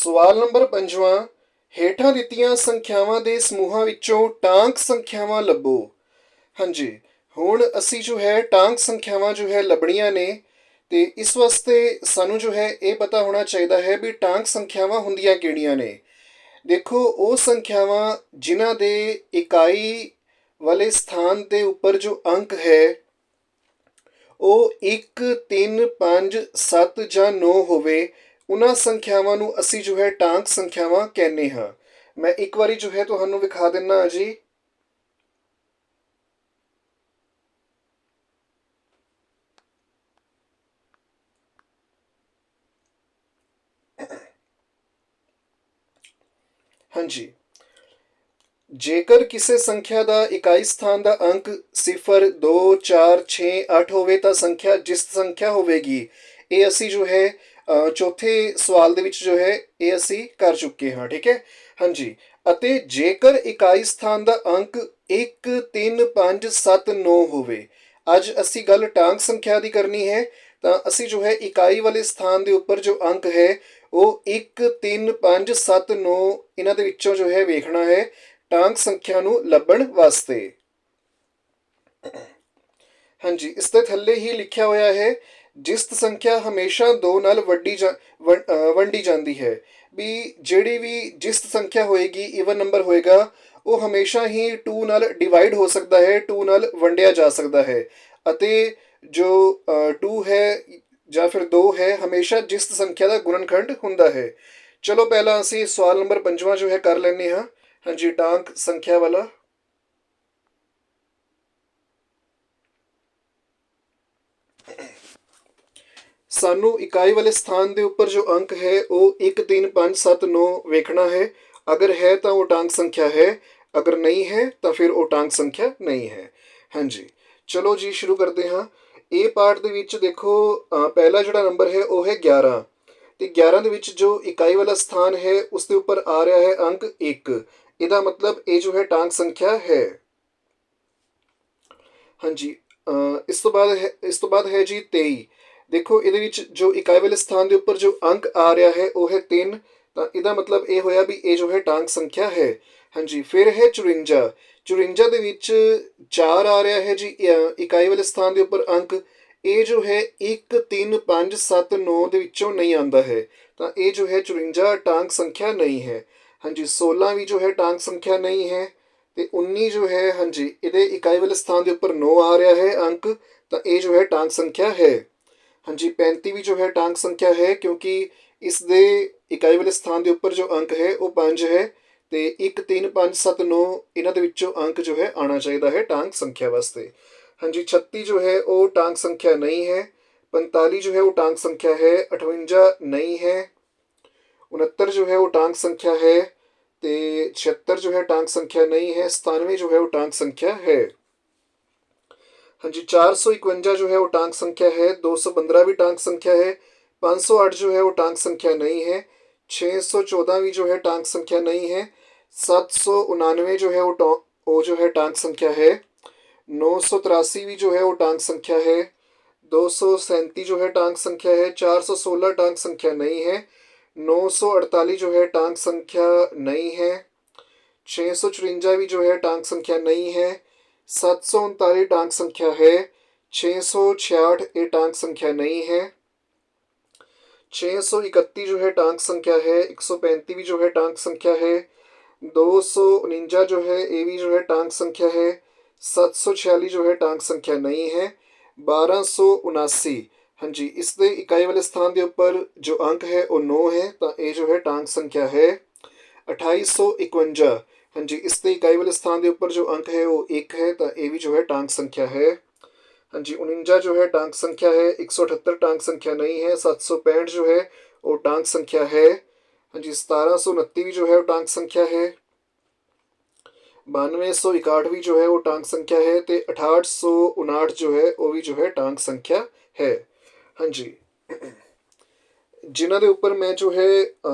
ਸਵਾਲ ਨੰਬਰ 5ਵਾਂ, ਹੇਠਾਂ ਦਿੱਤੀਆਂ ਸੰਖਿਆਵਾਂ ਦੇ ਸਮੂਹਾਂ ਵਿੱਚੋਂ ਟਾਂਕ ਸੰਖਿਆਵਾਂ ਲੱਭੋ। ਹਾਂਜੀ, ਹੁਣ ਅਸੀਂ ਜੋ ਹੈ ਟਾਂਕ ਸੰਖਿਆਵਾਂ ਜੋ ਹੈ ਲੱਭਣੀਆਂ ਨੇ, ਤੇ ਇਸ ਵਾਸਤੇ ਸਾਨੂੰ ਜੋ ਹੈ ਇਹ ਪਤਾ ਹੋਣਾ ਚਾਹੀਦਾ ਹੈ ਵੀ ਟਾਂਕ ਸੰਖਿਆਵਾਂ ਹੁੰਦੀਆਂ ਕਿਹੜੀਆਂ ਨੇ। ਦੇਖੋ, ਉਹ ਸੰਖਿਆਵਾਂ ਜਿਨ੍ਹਾਂ ਦੇ ਇਕਾਈ ਵਾਲੇ ਸਥਾਨ ਦੇ ਉੱਪਰ ਜੋ ਅੰਕ ਹੈ ਉਹ 1, 3, 5, 7 ਜਾਂ 9 ਹੋਵੇ, ਉਹਨਾਂ ਸੰਖਿਆਵਾਂ ਨੂੰ ਅਸੀਂ ਜੋ ਹੈ ਟਾਂਕ ਸੰਖਿਆਵਾਂ ਕਹਿੰਦੇ ਹਾਂ। ਮੈਂ ਇੱਕ ਵਾਰੀ ਜੋ ਹੈ ਤੁਹਾਨੂੰ ਵਿਖਾ ਦਿੰਦਾ ਜੀ। ਹਾਂਜੀ, ਜੇਕਰ ਕਿਸੇ ਸੰਖਿਆ ਦਾ ਇਕਾਈ ਸਥਾਨ ਦਾ ਅੰਕ 0, 2, 4, 6, 8 ਹੋਵੇ ਤਾਂ ਸੰਖਿਆ ਜਿਸਤ ਸੰਖਿਆ ਹੋਵੇਗੀ। ਇਹ ਅਸੀਂ ਜੋ ਹੈ ਚੌਥੇ ਸਵਾਲ ਦੇ ਵਿੱਚ ਜੋ ਹੈ ਇਹ ਅਸੀਂ ਕਰ ਚੁੱਕੇ ਹਾਂ। ਠੀਕ ਹੈ। ਹਾਂਜੀ, ਅਤੇ ਜੇਕਰ ਇਕਾਈ ਸਥਾਨ ਦਾ ਅੰਕ 1, 3, 5, 7, 9 ਹੋਵੇ। ਅੱਜ ਅਸੀਂ ਗੱਲ ਟਾਂਕ ਸੰਖਿਆ ਦੀ ਕਰਨੀ ਹੈ, ਤਾਂ ਅਸੀਂ ਜੋ ਹੈ ਇਕਾਈ ਵਾਲੇ ਸਥਾਨ ਦੇ ਉੱਪਰ ਜੋ ਅੰਕ ਹੈ ਉਹ 1, 3, 5, 7, 9 ਇਹਨਾਂ ਦੇ ਵਿੱਚੋਂ ਜੋ ਹੈ ਵੇਖਣਾ ਹੈ ਟਾਂਕ ਸੰਖਿਆ ਨੂੰ ਲੱਭਣ ਵਾਸਤੇ। ਹਾਂਜੀ, ਇਸ ਦੇ ਥੱਲੇ ਹੀ ਲਿਖਿਆ ਹੋਇਆ ਹੈ ਜਿਸਤ ਸੰਖਿਆ ਹਮੇਸ਼ਾ 2 ਨਾਲ ਵੰਡੀ ਜਾਂਦੀ ਹੈ। ਵੀ ਜਿਹੜੀ ਵੀ ਜਿਸਤ ਸੰਖਿਆ ਹੋਏਗੀ, ਈਵਨ ਨੰਬਰ ਹੋਏਗਾ, ਉਹ ਹਮੇਸ਼ਾ ਹੀ 2 ਨਾਲ ਡਿਵਾਈਡ ਹੋ ਸਕਦਾ ਹੈ, 2 ਨਾਲ ਵੰਡਿਆ ਜਾ ਸਕਦਾ ਹੈ। ਅਤੇ ਜੋ 2 ਹੈ ਜਾਂ ਫਿਰ 2 ਹੈ, ਹਮੇਸ਼ਾ ਜਿਸਤ ਸੰਖਿਆ ਦਾ ਗੁਣਨਖੰਡ ਹੁੰਦਾ ਹੈ। ਚਲੋ ਪਹਿਲਾਂ ਅਸੀਂ ਸਵਾਲ ਨੰਬਰ 5ਵਾਂ ਜੋ ਹੈ ਕਰ ਲੈਂਦੇ ਹਾਂ। ਹਾਂਜੀ, ਟਾਂਕ ਸੰਖਿਆ ਵਾਲਾ। ਸਾਨੂੰ ਇਕਾਈ ਵਾਲੇ ਸਥਾਨ ਦੇ ਉੱਪਰ ਜੋ ਅੰਕ ਹੈ ਉਹ 1, 3, 5, 7, 9 ਵੇਖਣਾ ਹੈ। ਅਗਰ ਹੈ ਤਾਂ ਉਹ ਟਾਂਕ ਸੰਖਿਆ ਹੈ, ਅਗਰ ਨਹੀਂ ਹੈ ਤਾਂ ਫਿਰ ਉਹ ਟਾਂਕ ਸੰਖਿਆ ਨਹੀਂ ਹੈ। ਹਾਂਜੀ, ਚਲੋ ਜੀ ਸ਼ੁਰੂ ਕਰਦੇ ਹਾਂ। ਇਹ ਪਾਰਟ ਦੇ ਵਿੱਚ ਦੇਖੋ, ਪਹਿਲਾ ਜਿਹੜਾ ਨੰਬਰ ਹੈ ਉਹ ਹੈ 11, ਤੇ 11 ਦੇ ਵਿੱਚ ਜੋ ਇਕਾਈ ਵਾਲਾ ਸਥਾਨ ਹੈ ਉਸ ਦੇ ਉੱਪਰ ਆ ਰਿਹਾ ਹੈ ਅੰਕ 1। ਇਹਦਾ ਮਤਲਬ ਇਹ ਜੋ ਹੈ ਟਾਂਕ ਸੰਖਿਆ ਹੈ। ਹਾਂਜੀ, ਇਸ ਤੋਂ ਬਾਅਦ ਹੈ ਜੀ 23। ਦੇਖੋ, ਇਹਦੇ ਵਿੱਚ ਜੋ ਇਕਾਈ ਵਾਲੇ ਸਥਾਨ ਦੇ ਉੱਪਰ ਜੋ ਅੰਕ ਆ ਰਿਹਾ ਹੈ ਉਹ ਹੈ 3, ਤਾਂ ਇਹਦਾ ਮਤਲਬ ਇਹ ਹੋਇਆ ਵੀ ਇਹ ਜੋ ਹੈ ਟਾਂਕ ਸੰਖਿਆ ਹੈ। ਹਾਂਜੀ, ਫਿਰ ਹੈ 54। 54 ਦੇ ਵਿੱਚ 4 ਆ ਰਿਹਾ ਹੈ ਜੀ ਇਕਾਈ ਵਾਲੇ ਸਥਾਨ ਦੇ ਉੱਪਰ ਅੰਕ। ਇਹ ਜੋ ਹੈ 1, 3, 5, 7, 9 ਦੇ ਵਿੱਚੋਂ ਨਹੀਂ ਆਉਂਦਾ ਹੈ, ਤਾਂ ਇਹ ਜੋ ਹੈ 54 ਟਾਂਕ ਸੰਖਿਆ ਨਹੀਂ ਹੈ। ਹਾਂਜੀ, 16 ਵੀ ਜੋ ਹੈ ਟਾਂਕ ਸੰਖਿਆ ਨਹੀਂ ਹੈ, ਤੇ 19 ਜੋ ਹੈ, ਹਾਂਜੀ, ਇਹਦੇ ਇਕਾਈ ਵਾਲੇ ਸਥਾਨ ਦੇ ਉੱਪਰ 9 ਆ ਰਿਹਾ ਹੈ ਅੰਕ, ਤਾਂ ਇਹ ਜੋ ਹੈ ਟਾਂਕ ਸੰਖਿਆ ਹੈ। ਹਾਂਜੀ, 35 ਵੀ ਜੋ ਹੈ ਟਾਂਕ ਸੰਖਿਆ ਹੈ, ਕਿਉਂਕਿ ਇਸ ਦੇ ਇਕਾਈ ਵਾਲੇ ਸਥਾਨ ਦੇ ਉੱਪਰ ਜੋ ਅੰਕ ਹੈ ਉਹ 5 ਹੈ, ਤੇ 1, 3, 5, 7, 9 ਇਹਨਾਂ ਦੇ ਵਿੱਚੋਂ ਅੰਕ ਜੋ ਹੈ ਆਉਣਾ ਚਾਹੀਦਾ ਹੈ ਟਾਂਕ ਸੰਖਿਆ ਵਾਸਤੇ। ਹਾਂਜੀ, 36 ਜੋ ਹੈ ਉਹ ਟਾਂਕ ਸੰਖਿਆ ਨਹੀਂ ਹੈ। 45 ਜੋ ਹੈ ਉਹ ਟਾਂਕ ਸੰਖਿਆ ਹੈ। 58 ਨਹੀਂ ਹੈ। 69 ਜੋ ਹੈ ਉਹ ਟਾਂਕ ਸੰਖਿਆ ਹੈ, ਤੇ 76 ਜੋ ਹੈ ਟਾਂਕ ਸੰਖਿਆ ਨਹੀਂ ਹੈ। 97 ਜੋ ਹੈ ਉਹ ਟਾਂਕ ਸੰਖਿਆ ਹੈ। ਹਾਂਜੀ, 451 ਜੋ ਹੈ ਉਹ ਟਾਂਕ ਸੰਖਿਆ ਹੈ। 215 ਵੀ ਟਾਂਕ ਸੰਖਿਆ ਹੈ। 508 ਜੋ ਹੈ ਉਹ ਟਾਂਕ ਸੰਖਿਆ ਨਹੀਂ ਹੈ। 614 ਵੀ ਜੋ ਹੈ ਟਾਂਕ ਸੰਖਿਆ ਨਹੀਂ ਹੈ। 799 ਜੋ ਹੈ ਉਹ ਜੋ ਹੈ ਟਾਂਕ ਸੰਖਿਆ ਹੈ। 983 ਵੀ ਜੋ ਹੈ ਉਹ ਟਾਂਕ ਸੰਖਿਆ ਹੈ। 237 ਜੋ ਹੈ ਟਾਂਕ ਸੰਖਿਆ ਹੈ। 416 ਟਾਂਕ ਸੰਖਿਆ ਨਹੀਂ ਹੈ। 948 ਜੋ ਹੈ ਟਾਂਕ ਸੰਖਿਆ ਨਹੀਂ ਹੈ। 654 ਵੀ ਜੋ ਹੈ ਟਾਂਕ ਸੰਖਿਆ ਨਹੀਂ ਹੈ। 739 ਟਾਂਕ ਸੰਖਿਆ ਹੈ। 666 ਇਹ ਟਾਂਕ ਸੰਖਿਆ ਨਹੀਂ ਹੈ। 631 ਜੋ ਹੈ ਟਾਂਕ ਸੰਖਿਆ ਹੈ। 135 ਵੀ ਜੋ ਹੈ ਟਾਂਕ ਸੰਖਿਆ ਹੈ। 249 ਜੋ ਹੈ ਇਹ ਵੀ ਜੋ ਹੈ ਟਾਂਕ ਸੰਖਿਆ ਹੈ। 746 ਜੋ ਹੈ ਟਾਂਕ ਸੰਖਿਆ ਨਹੀਂ ਹੈ। 1279, ਹਾਂਜੀ, ਇਸ ਦੇ ਇਕਾਈ ਵਾਲੇ ਸਥਾਨ ਦੇ ਉੱਪਰ ਜੋ ਅੰਕ ਹੈ ਉਹ 9 ਹੈ, ਤਾਂ ਇਹ ਜੋ ਹੈ ਟਾਂਕ ਸੰਖਿਆ ਹੈ। 2851, ਹਾਂਜੀ, ਇਸ ਦੇ ਇਕਾਈ ਵਾਲੇ ਸਥਾਨ ਦੇ ਉੱਪਰ ਜੋ ਅੰਕ ਹੈ ਉਹ 1 ਹੈ, ਤਾਂ ਇਹ ਵੀ ਜੋ ਹੈ ਟਾਂਕ ਸੰਖਿਆ ਹੈ। ਹਾਂਜੀ, 49 ਜੋ ਹੈ ਟਾਂਕ ਸੰਖਿਆ ਹੈ। 178 ਟਾਂਕ ਸੰਖਿਆ ਨਹੀਂ ਹੈ। 765 ਜੋ ਹੈ ਉਹ ਟਾਂਕ ਸੰਖਿਆ ਹੈ। ਹਾਂਜੀ, 1729 ਵੀ ਜੋ ਹੈ ਉਹ ਟਾਂਕ ਸੰਖਿਆ ਹੈ। 9261 ਵੀ ਜੋ ਹੈ ਉਹ ਟਾਂਕ ਸੰਖਿਆ ਹੈ, ਤੇ 6859 ਜੋ ਹੈ ਉਹ ਵੀ ਜੋ ਹੈ ਟਾਂਕ ਸੰਖਿਆ ਹੈ। ਹਾਂਜੀ, ਜਿਨ੍ਹਾਂ ਦੇ ਉੱਪਰ ਮੈਂ ਜੋ ਹੈ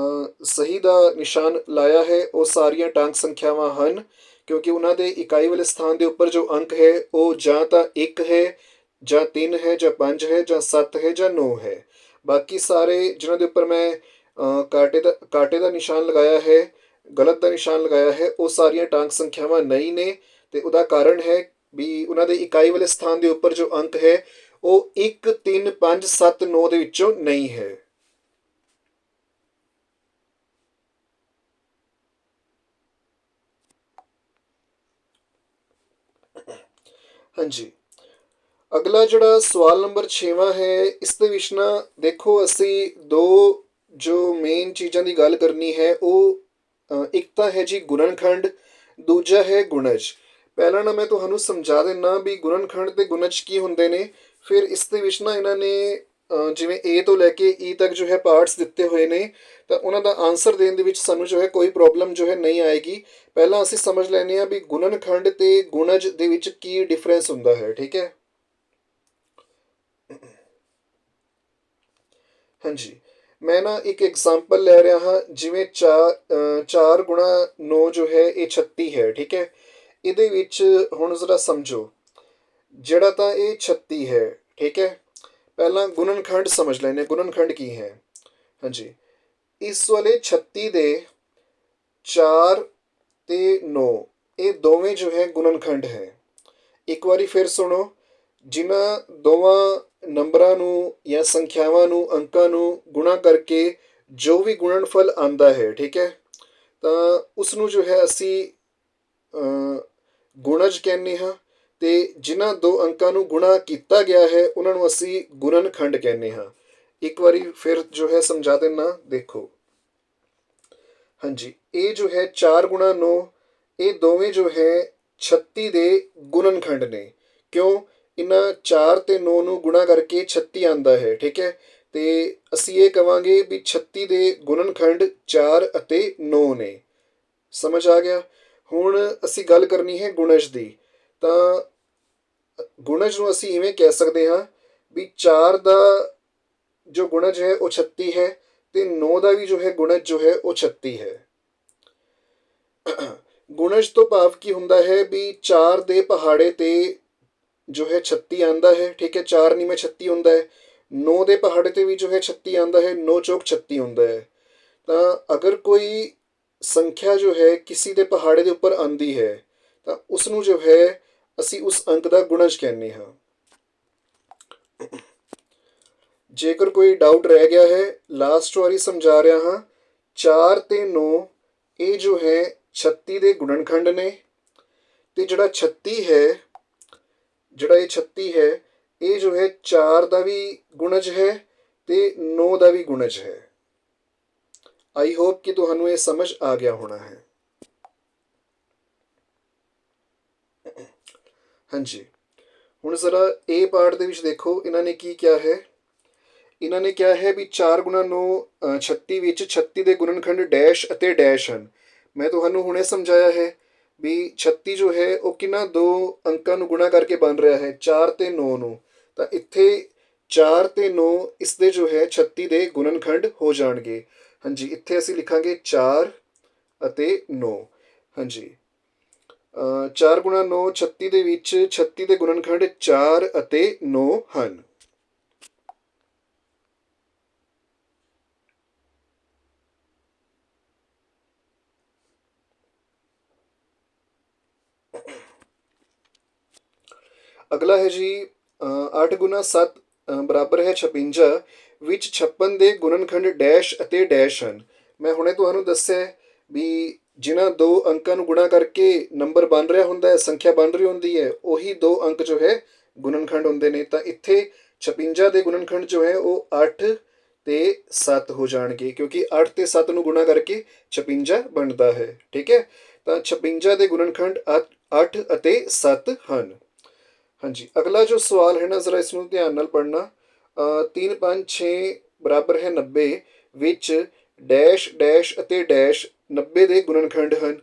ਸਹੀ ਦਾ ਨਿਸ਼ਾਨ ਲਾਇਆ ਹੈ ਉਹ ਸਾਰੀਆਂ ਟਾਂਕ ਸੰਖਿਆਵਾਂ ਹਨ, ਕਿਉਂਕਿ ਉਹਨਾਂ ਦੇ ਇਕਾਈ ਵਾਲੇ ਸਥਾਨ ਦੇ ਉੱਪਰ ਜੋ ਅੰਕ ਹੈ ਉਹ ਜਾਂ ਤਾਂ 1 ਹੈ, ਜਾਂ 3 ਹੈ, ਜਾਂ 5 ਹੈ, ਜਾਂ 7 ਹੈ, ਜਾਂ 9 ਹੈ। ਬਾਕੀ ਸਾਰੇ ਜਿਨ੍ਹਾਂ ਦੇ ਉੱਪਰ ਮੈਂ ਕਾਂਟੇ ਦਾ ਨਿਸ਼ਾਨ ਲਗਾਇਆ ਹੈ, ਗਲਤ ਦਾ ਨਿਸ਼ਾਨ ਲਗਾਇਆ ਹੈ, ਉਹ ਸਾਰੀਆਂ ਟਾਂਕ ਸੰਖਿਆਵਾਂ ਨਹੀਂ ਨੇ। ਤੇ ਉਹਦਾ ਕਾਰਨ ਹੈ ਵੀ ਉਹਨਾਂ ਦੇ ਇਕਾਈ ਵਾਲੇ ਸਥਾਨ ਦੇ ਉੱਪਰ ਜੋ ਅੰਕ ਹੈ ਉਹ 1 3 5 7 9 ਦੇ ਵਿੱਚੋਂ ਨਹੀਂ ਹੈ। ਹਾਂਜੀ, ਅਗਲਾ ਜਿਹੜਾ ਸਵਾਲ ਨੰਬਰ 6ਵਾਂ ਹੈ, ਇਸ ਦੇ ਵਿੱਚ ਨਾ ਦੇਖੋ ਅਸੀਂ ਦੋ ਜੋ ਮੇਨ ਚੀਜ਼ਾਂ ਦੀ ਗੱਲ ਕਰਨੀ ਹੈ ਉਹ ਇੱਕ ਤਾਂ ਹੈ ਜੀ ਗੁਣਨਖੰਡ, ਦੂਜਾ ਹੈ ਗੁਣਜ। ਪਹਿਲਾਂ ਨਾ ਮੈਂ ਤੁਹਾਨੂੰ ਸਮਝਾ ਦਿੰਦਾ ਵੀ ਗੁਣਨਖੰਡ ਤੇ ਗੁਣਜ ਕੀ ਹੁੰਦੇ ਨੇ। ਫਿਰ ਇਸ ਦੇ ਵਿੱਚ ਨਾ ਇਹਨਾਂ ਨੇ ਜਿਵੇਂ A ਤੋਂ ਲੈ ਕੇ E ਤੱਕ ਜੋ ਹੈ ਪਾਰਟਸ ਦਿੱਤੇ ਹੋਏ ਨੇ, ਤਾਂ ਉਹਨਾਂ ਦਾ ਆਨਸਰ ਦੇਣ ਦੇ ਵਿੱਚ ਸਾਨੂੰ ਜੋ ਹੈ ਕੋਈ ਪ੍ਰੋਬਲਮ ਜੋ ਹੈ ਨਹੀਂ ਆਏਗੀ। ਪਹਿਲਾਂ ਅਸੀਂ ਸਮਝ ਲੈਂਦੇ ਹਾਂ ਵੀ ਗੁਣਨਖੰਡ ਤੇ ਗੁਣਜ ਦੇ ਵਿੱਚ ਕੀ ਡਿਫਰੈਂਸ ਹੁੰਦਾ ਹੈ। ਠੀਕ ਹੈ, ਹਾਂਜੀ, ਮੈਂ ਨਾ ਇੱਕ ਐਗਜ਼ਾਮਪਲ ਲੈ ਰਿਹਾ ਹਾਂ। ਜਿਵੇਂ 4 ਗੁਣਾ 9 ਜੋ ਹੈ ਇਹ 36 ਹੈ। ਠੀਕ ਹੈ, ਇਹਦੇ ਵਿੱਚ ਹੁਣ ਜ਼ਰਾ ਸਮਝੋ, ਜਿਹੜਾ ਤਾਂ ਇਹ 36 ਹੈ। ਠੀਕ ਹੈ, ਪਹਿਲਾਂ ਗੁਣਨਖੰਡ ਸਮਝ ਲੈਂਦੇ, ਗੁਣਨਖੰਡ ਕੀ ਹੈ। ਹਾਂਜੀ, ਇਸ ਵਾਲੇ 36 ਦੇ 4 ਤੇ 9 ਇਹ ਦੋਵੇਂ ਜੋ ਹੈ ਗੁਣਨਖੰਡ ਹੈ। ਇੱਕ ਵਾਰੀ ਫਿਰ ਸੁਣੋ, ਜਿਨ੍ਹਾਂ ਦੋਵਾਂ ਨੰਬਰਾਂ ਨੂੰ ਜਾਂ ਸੰਖਿਆਵਾਂ ਨੂੰ, ਅੰਕਾਂ ਨੂੰ ਗੁਣਾ ਕਰਕੇ ਜੋ ਵੀ ਗੁਣਨਫਲ ਆਉਂਦਾ ਹੈ, ਠੀਕ ਹੈ, ਤਾਂ ਉਸ ਨੂੰ ਜੋ ਹੈ ਅਸੀਂ ਗੁਣਜ ਕਹਿੰਦੇ ਹਾਂ। ਤੇ ਜਿਨ੍ਹਾਂ ਦੋ ਅੰਕਾਂ ਨੂੰ ਗੁਣਾ ਕੀਤਾ ਗਿਆ ਹੈ ਉਹਨਾਂ ਨੂੰ ਅਸੀਂ ਗੁਣਨਖੰਡ ਕਹਿੰਦੇ ਹਾਂ। ਇੱਕ ਵਾਰੀ ਫਿਰ ਜੋ ਹੈ ਸਮਝਾ ਦੇਣਾ, ਦੇਖੋ। ਹਾਂਜੀ, ਇਹ ਜੋ ਹੈ 4 ਗੁਣਾ 9 ਇਹ ਦੋਵੇਂ ਜੋ ਹੈ 36 ਦੇ ਗੁਣਨਖੰਡ ਨੇ। ਕਿਉਂ? ਇਹਨਾਂ 4 ਤੇ 9 ਨੂੰ ਗੁਣਾ ਕਰਕੇ 36 ਆਉਂਦਾ ਹੈ। ਠੀਕ ਹੈ, ਤੇ ਅਸੀਂ ਇਹ ਕਵਾਂਗੇ ਵੀ 36 ਦੇ ਗੁਣਨਖੰਡ 4 ਅਤੇ 9 ਨੇ। ਸਮਝ ਆ ਗਿਆ? ਹੁਣ ਅਸੀਂ ਗੱਲ ਕਰਨੀ ਹੈ ਗੁਣਜ ਦੀ। ਤਾਂ ਗੁਣਜ ਨੂੰ ਅਸੀਂ ਇਵੇਂ ਕਹਿ ਸਕਦੇ ਹਾਂ ਵੀ 4 ਦਾ ਜੋ ਗੁਣਜ ਹੈ ਉਹ 36 ਹੈ ਤੇ 9 ਦਾ ਵੀ ਜੋ ਹੈ ਗੁਣਜ ਜੋ ਹੈ ਉਹ 36 ਹੈ। ਗੁਣਜ ਤੋਂ ਭਾਵ ਕੀ ਹੁੰਦਾ ਹੈ ਵੀ 4 ਦੇ ਪਹਾੜੇ ਤੇ ਜੋ ਹੈ 36 ਆਉਂਦਾ ਹੈ। ਠੀਕ ਹੈ, 4 ਨੀਵੇਂ 36 ਹੁੰਦਾ ਹੈ। 9 ਦੇ ਪਹਾੜੇ ਤੇ ਵੀ ਜੋ ਹੈ 36 ਆਉਂਦਾ ਹੈ, 9 ਚੌਕ 36 ਹੁੰਦਾ ਹੈ। ਤਾਂ ਅਗਰ ਕੋਈ ਸੰਖਿਆ ਜੋ ਹੈ ਕਿਸੇ ਦੇ ਪਹਾੜੇ ਦੇ ਉੱਪਰ ਆਉਂਦੀ ਹੈ ਤਾਂ ਉਸ ਨੂੰ ਜੋ ਹੈ ਅਸੀਂ ਉਸ ਅੰਕ ਦਾ ਗੁਣਜ ਕਹਿੰਦੇ ਹਾਂ। ਜੇਕਰ ਕੋਈ ਡਾਊਟ ਰਹਿ ਗਿਆ ਹੈ, ਲਾਸਟ ਵਾਰੀ ਸਮਝਾ ਰਿਹਾ ਹਾਂ। 4 ਤੇ 9 ਇਹ ਜੋ ਹੈ 36 ਦੇ ਗੁਣਨਖੰਡ ਨੇ, ਤੇ ਜਿਹੜਾ 36 ਹੈ, ਜਿਹੜਾ ਇਹ 36 ਹੈ ਇਹ ਜੋ ਹੈ 4 ਦਾ ਵੀ ਗੁਣਜ ਹੈ ਤੇ 9 ਦਾ ਵੀ ਗੁਣਜ ਹੈ। ਆਈ ਹੋਪ ਕਿ ਤੁਹਾਨੂੰ ਇਹ ਸਮਝ ਆ ਗਿਆ ਹੋਣਾ ਹੈ। ਹਾਂਜੀ, ਹੁਣ ਜ਼ਰਾ ਇਹ ਪਾਰਟ ਦੇ ਵਿੱਚ ਦੇਖੋ ਇਹਨਾਂ ਨੇ ਕੀ ਕਿਹਾ ਹੈ। ਇਹਨਾਂ ਨੇ ਕਿਹਾ ਹੈ ਵੀ 4 ਗੁਣਾ 9 36 ਵਿੱਚ 36 ਦੇ ਗੁਣਨਖੰਡ ਡੈਸ਼ ਅਤੇ ਡੈਸ਼ ਹਨ। ਮੈਂ ਤੁਹਾਨੂੰ ਹੁਣੇ ਸਮਝਾਇਆ ਹੈ ਵੀ 36 ਜੋ ਹੈ ਉਹ ਕਿਹਨਾਂ ਦੋ ਅੰਕਾਂ ਨੂੰ ਗੁਣਾ ਕਰਕੇ ਬਣ ਰਿਹਾ ਹੈ, 4 ਤੇ 9 ਨੂੰ। ਤਾਂ ਇੱਥੇ 4 ਤੇ 9 ਇਸ ਦੇ ਜੋ ਹੈ 36 ਦੇ ਗੁਣਨਖੰਡ ਹੋ ਜਾਣਗੇ। ਹਾਂਜੀ, ਇੱਥੇ ਅਸੀਂ ਲਿਖਾਂਗੇ 4 ਅਤੇ 9। ਹਾਂਜੀ, 4 ਗੁਣਾ 9 36 ਦੇ ਵਿੱਚ 36 ਦੇ ਗੁਣਨਖੰਡ 4 ਅਤੇ 9 ਹਨ। ਅਗਲਾ ਹੈ ਜੀ 8 ਗੁਣਾ 7 ਬਰਾਬਰ ਹੈ 56 ਵਿੱਚ 56 ਦੇ ਗੁਣਨਖੰਡ ਡੈਸ਼ ਅਤੇ ਡੈਸ਼ ਹਨ। ਮੈਂ ਹੁਣੇ ਤੁਹਾਨੂੰ ਦੱਸਿਆ ਵੀ ਜਿਨ੍ਹਾਂ ਦੋ ਅੰਕਾਂ ਨੂੰ ਗੁਣਾ ਕਰਕੇ ਨੰਬਰ ਬਣ ਰਿਹਾ ਹੁੰਦਾ ਹੈ, ਸੰਖਿਆ ਬਣ ਰਹੀ ਹੁੰਦੀ ਹੈ, ਉਹੀ ਦੋ ਅੰਕ ਜੋ ਹੈ ਗੁਣਨਖੰਡ ਹੁੰਦੇ ਨੇ। ਤਾਂ ਇੱਥੇ 56 ਦੇ ਗੁਣਨਖੰਡ ਜੋ ਹੈ ਉਹ 8 ਤੇ 7 ਹੋ ਜਾਣਗੇ, ਕਿਉਂਕਿ 8 ਤੇ 7 ਨੂੰ ਗੁਣਾ ਕਰਕੇ 56 ਬਣਦਾ ਹੈ। ਠੀਕ ਹੈ, ਤਾਂ 56 ਦੇ ਗੁਣਨਖੰਡ 8 ਅਤੇ 7 ਹਨ। ਹਾਂਜੀ, ਅਗਲਾ ਜੋ ਸਵਾਲ ਹੈ ਨਾ, ਜ਼ਰਾ ਇਸ ਨੂੰ ਧਿਆਨ ਨਾਲ ਪੜ੍ਹਨਾ। 3 5 6 ਬਰਾਬਰ ਹੈ 90 ਵਿੱਚ ਡੈਸ਼ ਡੈਸ਼ ਅਤੇ ਡੈਸ਼ 90 ਦੇ ਗੁਣਨਖੰਡ ਹਨ।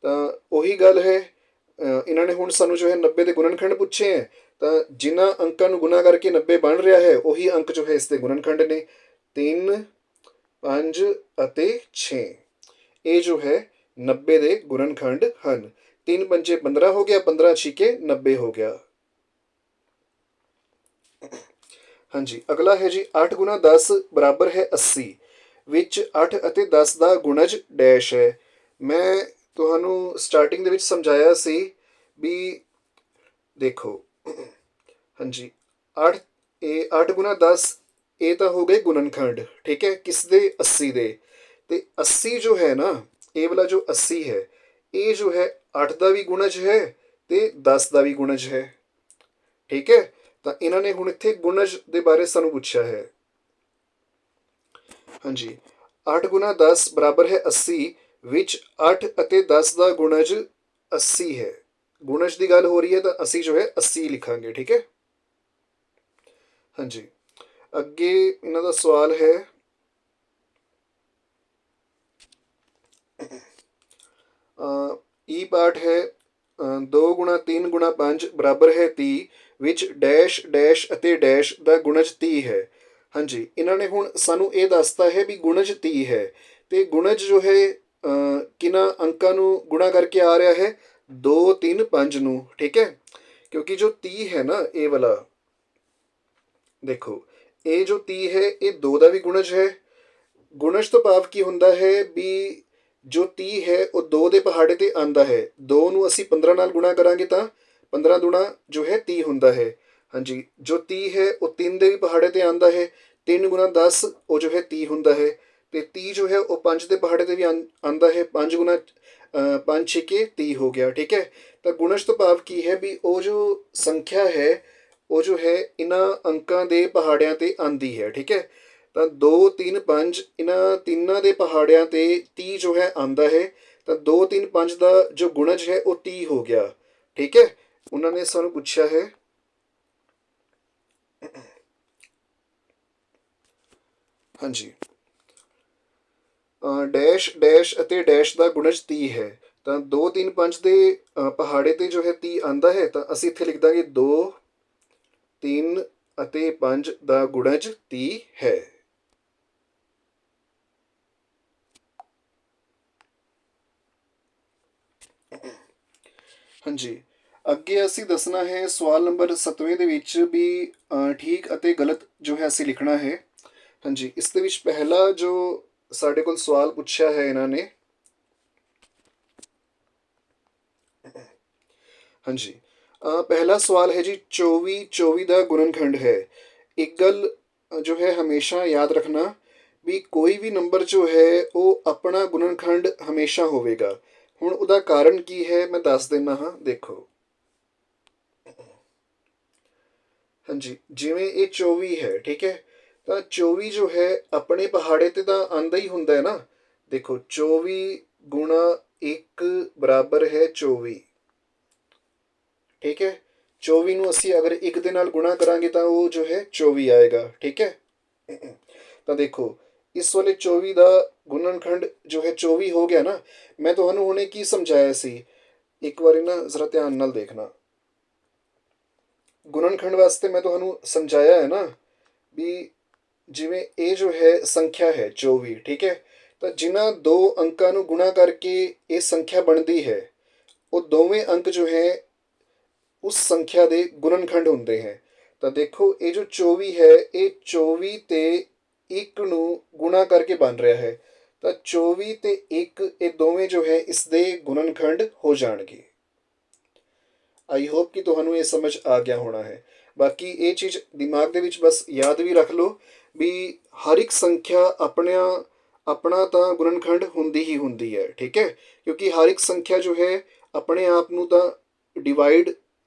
ਤਾਂ ਉਹੀ ਗੱਲ ਹੈ, ਇਹਨਾਂ ਨੇ ਹੁਣ ਸਾਨੂੰ ਜੋ ਹੈ 90 ਦੇ ਗੁਣਨਖੰਡ ਪੁੱਛੇ ਹੈ। ਤਾਂ ਜਿਨ੍ਹਾਂ ਅੰਕਾਂ ਨੂੰ ਗੁਣਾ ਕਰਕੇ 90 ਬਣ ਰਿਹਾ ਹੈ ਉਹੀ ਅੰਕ ਜੋ ਹੈ ਇਸ ਦੇ ਗੁਣਨਖੰਡ ਨੇ। 3 5 ਅਤੇ 6 ਇਹ ਜੋ ਹੈ 90 ਦੇ ਗੁਣਨਖੰਡ ਹਨ। 3 ਪੰਜੇ 15 ਹੋ ਗਿਆ, 15 ਛਿਕੇ 90 ਹੋ ਗਿਆ। ਹਾਂਜੀ, ਅਗਲਾ ਹੈ ਜੀ 8 ਗੁਣਾ 10 ਬਰਾਬਰ ਹੈ 80 ਵਿੱਚ 8 ਅਤੇ 10 ਦਾ ਗੁਣਜ ਡੈਸ਼ ਹੈ। ਮੈਂ ਤੁਹਾਨੂੰ ਸਟਾਰਟਿੰਗ ਦੇ ਵਿੱਚ ਸਮਝਾਇਆ ਸੀ ਵੀ ਦੇਖੋ, ਹਾਂਜੀ, 8 ਇਹ 8 ਗੁਣਾ 10 ਇਹ ਤਾਂ ਹੋ ਗਏ ਗੁਣਨਖੰਡ, ਠੀਕ ਹੈ, ਕਿਸ ਦੇ 80 ਦੇ। ਤੇ 80 ਜੋ ਹੈ ਨਾ, ਇਹ ਵਾਲਾ ਜੋ 80 ਹੈ, ਇਹ ਜੋ ਹੈ 8 ਦਾ ਵੀ ਗੁਣਜ ਹੈ ਤੇ 10 ਦਾ ਵੀ ਗੁਣਜ ਹੈ, ਠੀਕ ਹੈ। ਤਾਂ ਇਹਨਾਂ ਨੇ ਹੁਣ ਇੱਥੇ ਗੁਣਜ ਦੇ ਬਾਰੇ ਸਾਨੂੰ ਪੁੱਛਿਆ ਹੈ। ਹਾਂਜੀ, 8 ਗੁਣਾ 10 ਬਰਾਬਰ ਹੈ 80, ਵਿੱਚ 8 ਅਤੇ 10 ਦਾ ਗੁਣਜ 80 ਹੈ। ਗੁਣਜ ਦੀ ਗੱਲ ਹੋ ਰਹੀ ਹੈ ਤਾਂ ਅਸੀਂ ਜੋ ਹੈ 80 ਲਿਖਾਂਗੇ, ਠੀਕ ਹੈ। ਹਾਂਜੀ, ਅੱਗੇ ਇਹਨਾਂ ਦਾ ਸਵਾਲ ਹੈ, ਈ ਪਾਠ ਹੈ 2 ਗੁਣਾ 3 ਗੁਣਾ 5 ਬਰਾਬਰ ਹੈ 30, ਵਿੱਚ ਡੈਸ਼ ਡੈਸ਼ ਅਤੇ ਡੈਸ਼ ਦਾ ਗੁਣਜ 30 ਹੈ। ਹਾਂਜੀ, ਇਹਨਾਂ ਨੇ ਹੁਣ ਸਾਨੂੰ ਇਹ ਦੱਸਤਾ ਹੈ ਵੀ ਗੁਣਜ 30 ਹੈ, ਤੇ ਗੁਣਜ ਜੋ ਹੈ ਕਿਹਨਾਂ ਅੰਕਾਂ ਨੂੰ ਗੁਣਾ ਕਰਕੇ ਆ ਰਿਹਾ ਹੈ, 2 3 5 ਨੂੰ, ਠੀਕ ਹੈ। ਕਿਉਂਕਿ ਜੋ 30 ਹੈ ਨਾ, ਇਹ ਵਾਲਾ ਦੇਖੋ, ਇਹ ਜੋ 30 ਹੈ ਇਹ 2 ਦਾ ਵੀ ਗੁਣਜ ਹੈ। ਗੁਣਜ ਤੋਂ ਭਾਵ ਕੀ ਹੁੰਦਾ ਹੈ ਵੀ ਜੋ 30 ਹੈ ਉਹ 2 ਦੇ ਪਹਾੜੇ ਤੇ ਆਂਦਾ ਹੈ। 2 ਨੂੰ ਅਸੀਂ 15 ਨਾਲ ਗੁਣਾ ਕਰਾਂਗੇ ਤਾਂ 15 ਦੁਣਾ ਜੋ ਹੈ 30 ਹੁੰਦਾ ਹੈ। ਹਾਂਜੀ, ਜੋ 30 ਹੈ ਉਹ 3 ਦੇ ਵੀ ਪਹਾੜੇ ਤੇ ਆਂਦਾ ਹੈ। 3 ਗੁਣਾ 10 ਉਹ ਜੋ ਹੈ 30 ਹੁੰਦਾ ਹੈ। ਤੇ 30 ਜੋ ਹੈ ਉਹ 5 ਦੇ ਪਹਾੜੇ ਤੇ ਵੀ ਆਂਦਾ ਹੈ। 5 ਗੁਣਾ 5 ਛਿਕੇ 30 ਹੋ ਗਿਆ, ਠੀਕ ਹੈ। ਤਾਂ ਗੁਣਜ ਤੋਂ ਭਾਵ ਕੀ ਹੈ ਵੀ ਉਹ ਜੋ ਸੰਖਿਆ ਹੈ ਉਹ ਜੋ ਹੈ ਇਹਨਾਂ ਅੰਕਾਂ ਦੇ ਪਹਾੜਿਆਂ ਤੇ ਆਂਦੀ ਹੈ, ਠੀਕ ਹੈ। ਤਾਂ 2 3 5 ਇਹਨਾਂ ਤਿੰਨਾਂ ਦੇ ਪਹਾੜਿਆਂ ਤੇ 30 ਜੋ ਹੈ ਆਂਦਾ ਹੈ। ਤਾਂ 2 3 5 ਦਾ ਜੋ ਗੁਣਜ ਹੈ ਉਹ 30 ਹੋ ਗਿਆ, ਠੀਕ ਹੈ। ਉਹਨਾਂ ਨੇ ਸਾਨੂੰ ਪੁੱਛਿਆ ਹੈ, ਹਾਂਜੀ, ਡੈਸ਼ ਡੈਸ਼ ਅਤੇ ਡੈਸ਼ ਦਾ ਗੁਣਜ 30 ਹੈ। ਤਾਂ 2 3 5 ਦੇ ਪਹਾੜੇ ਤੇ ਜੋ ਹੈ 30 ਆਂਦਾ ਹੈ, ਤਾਂ ਅਸੀਂ ਇੱਥੇ ਲਿਖ ਦਾਂਗੇ 2 3 ਅਤੇ 5 ਦਾ ਗੁਣਜ 30 ਹੈ। ਹਾਂਜੀ, ਅੱਗੇ ਅਸੀਂ ਦੱਸਣਾ ਹੈ ਸਵਾਲ ਨੰਬਰ 7ਵੇਂ ਦੇ ਵਿੱਚ ਵੀ ਠੀਕ ਅਤੇ ਗਲਤ ਜੋ ਹੈ ਅਸੀਂ ਲਿਖਣਾ ਹੈ। ਹਾਂਜੀ, ਇਸ ਦੇ ਵਿੱਚ ਪਹਿਲਾ ਜੋ ਸਾਡੇ ਕੋਲ ਸਵਾਲ ਪੁੱਛਿਆ ਹੈ ਇਹਨਾਂ ਨੇ, ਹਾਂਜੀ, ਪਹਿਲਾ ਸਵਾਲ ਹੈ ਜੀ 24 24 ਦਾ ਗੁਣਨਖੰਡ ਹੈ। ਇੱਕ ਗੱਲ ਜੋ ਹੈ ਹਮੇਸ਼ਾ ਯਾਦ ਰੱਖਣਾ ਵੀ ਕੋਈ ਵੀ ਨੰਬਰ ਜੋ ਹੈ ਉਹ ਆਪਣਾ ਗੁਣਨਖੰਡ ਹਮੇਸ਼ਾ ਹੋਵੇਗਾ। ਹੁਣ ਉਹਦਾ ਕਾਰਨ ਕੀ ਹੈ ਮੈਂ ਦੱਸ ਦਿੰਦਾ ਹਾਂ, ਦੇਖੋ, ਹਾਂਜੀ, ਜਿਵੇਂ ਇਹ 24 ਹੈ, ਠੀਕ ਹੈ। ਤਾਂ 24 ਜੋ ਹੈ ਆਪਣੇ ਪਹਾੜੇ ਤੇ ਤਾਂ ਆਂਦਾ ਹੀ ਹੁੰਦਾ ਹੈ ਨਾ। ਦੇਖੋ, 24 ਗੁਣਾ 1 ਬਰਾਬਰ ਹੈ 24, ਠੀਕ ਹੈ। 24 ਨੂੰ ਅਸੀਂ ਅਗਰ 1 ਦੇ ਨਾਲ ਗੁਣਾ ਕਰਾਂਗੇ ਤਾਂ ਉਹ ਜੋ ਹੈ 24 ਆਏਗਾ, ਠੀਕ ਹੈ। ਤਾਂ ਦੇਖੋ, ਇਸ ਵਾਲੇ 24 ਦਾ ਗੁਣਨਖੰਡ ਜੋ ਹੈ 24 ਹੋ ਗਿਆ ਨਾ। ਮੈਂ ਤੁਹਾਨੂੰ ਹੁਣੇ ਕੀ ਸਮਝਾਇਆ ਸੀ, ਇੱਕ ਵਾਰੀ ਨਾ ਜ਼ਰਾ ਧਿਆਨ ਨਾਲ ਦੇਖਣਾ। ਗੁਣਨਖੰਡ ਵਾਸਤੇ ਮੈਂ ਤੁਹਾਨੂੰ ਸਮਝਾਇਆ ਹੈ ਨਾ ਵੀ ਜਿਵੇਂ ਇਹ ਜੋ ਹੈ ਸੰਖਿਆ ਹੈ 24, ਠੀਕ ਹੈ। ਤਾਂ ਜਿਨ੍ਹਾਂ ਦੋ ਅੰਕਾਂ ਨੂੰ ਗੁਣਾ ਕਰਕੇ ਇਹ ਸੰਖਿਆ ਬਣਦੀ ਹੈ ਉਹ ਦੋਵੇਂ ਅੰਕ ਜੋ ਹੈ ਉਸ ਸੰਖਿਆ ਦੇ ਗੁਣਨਖੰਡ ਹੁੰਦੇ ਹੈ। ਤਾਂ ਦੇਖੋ, ਇਹ ਜੋ 24 ਹੈ ਇਹ 24 ਤੇ 1 ਨੂੰ ਗੁਣਾ ਕਰਕੇ ਬਣ ਰਿਹਾ ਹੈ। ਤਾਂ 24 ਤੇ 1 ਇਹ ਦੋਵੇਂ ਜੋ ਹੈ ਇਸ ਦੇ ਗੁਣਨਖੰਡ ਹੋ ਜਾਣਗੇ। ਆਈ ਹੋਪ ਕਿ ਤੁਹਾਨੂੰ ਇਹ ਸਮਝ ਆ ਗਿਆ ਹੋਣਾ ਹੈ। ਬਾਕੀ ਇਹ ਚੀਜ਼ ਦਿਮਾਗ ਦੇ ਵਿੱਚ ਬਸ ਯਾਦ ਵੀ ਰੱਖ ਲਓ ਵੀ ਹਰ ਇੱਕ ਸੰਖਿਆ ਆਪਣਾ ਤਾਂ ਗੁਣਨਖੰਡ ਹੁੰਦੀ ਹੀ ਹੁੰਦੀ ਹੈ, ਠੀਕ ਹੈ। ਕਿਉਂਕਿ ਹਰ ਇੱਕ ਸੰਖਿਆ ਜੋ ਹੈ ਆਪਣੇ ਆਪ ਨੂੰ ਤਾਂ ਡਿਵਾਈਡ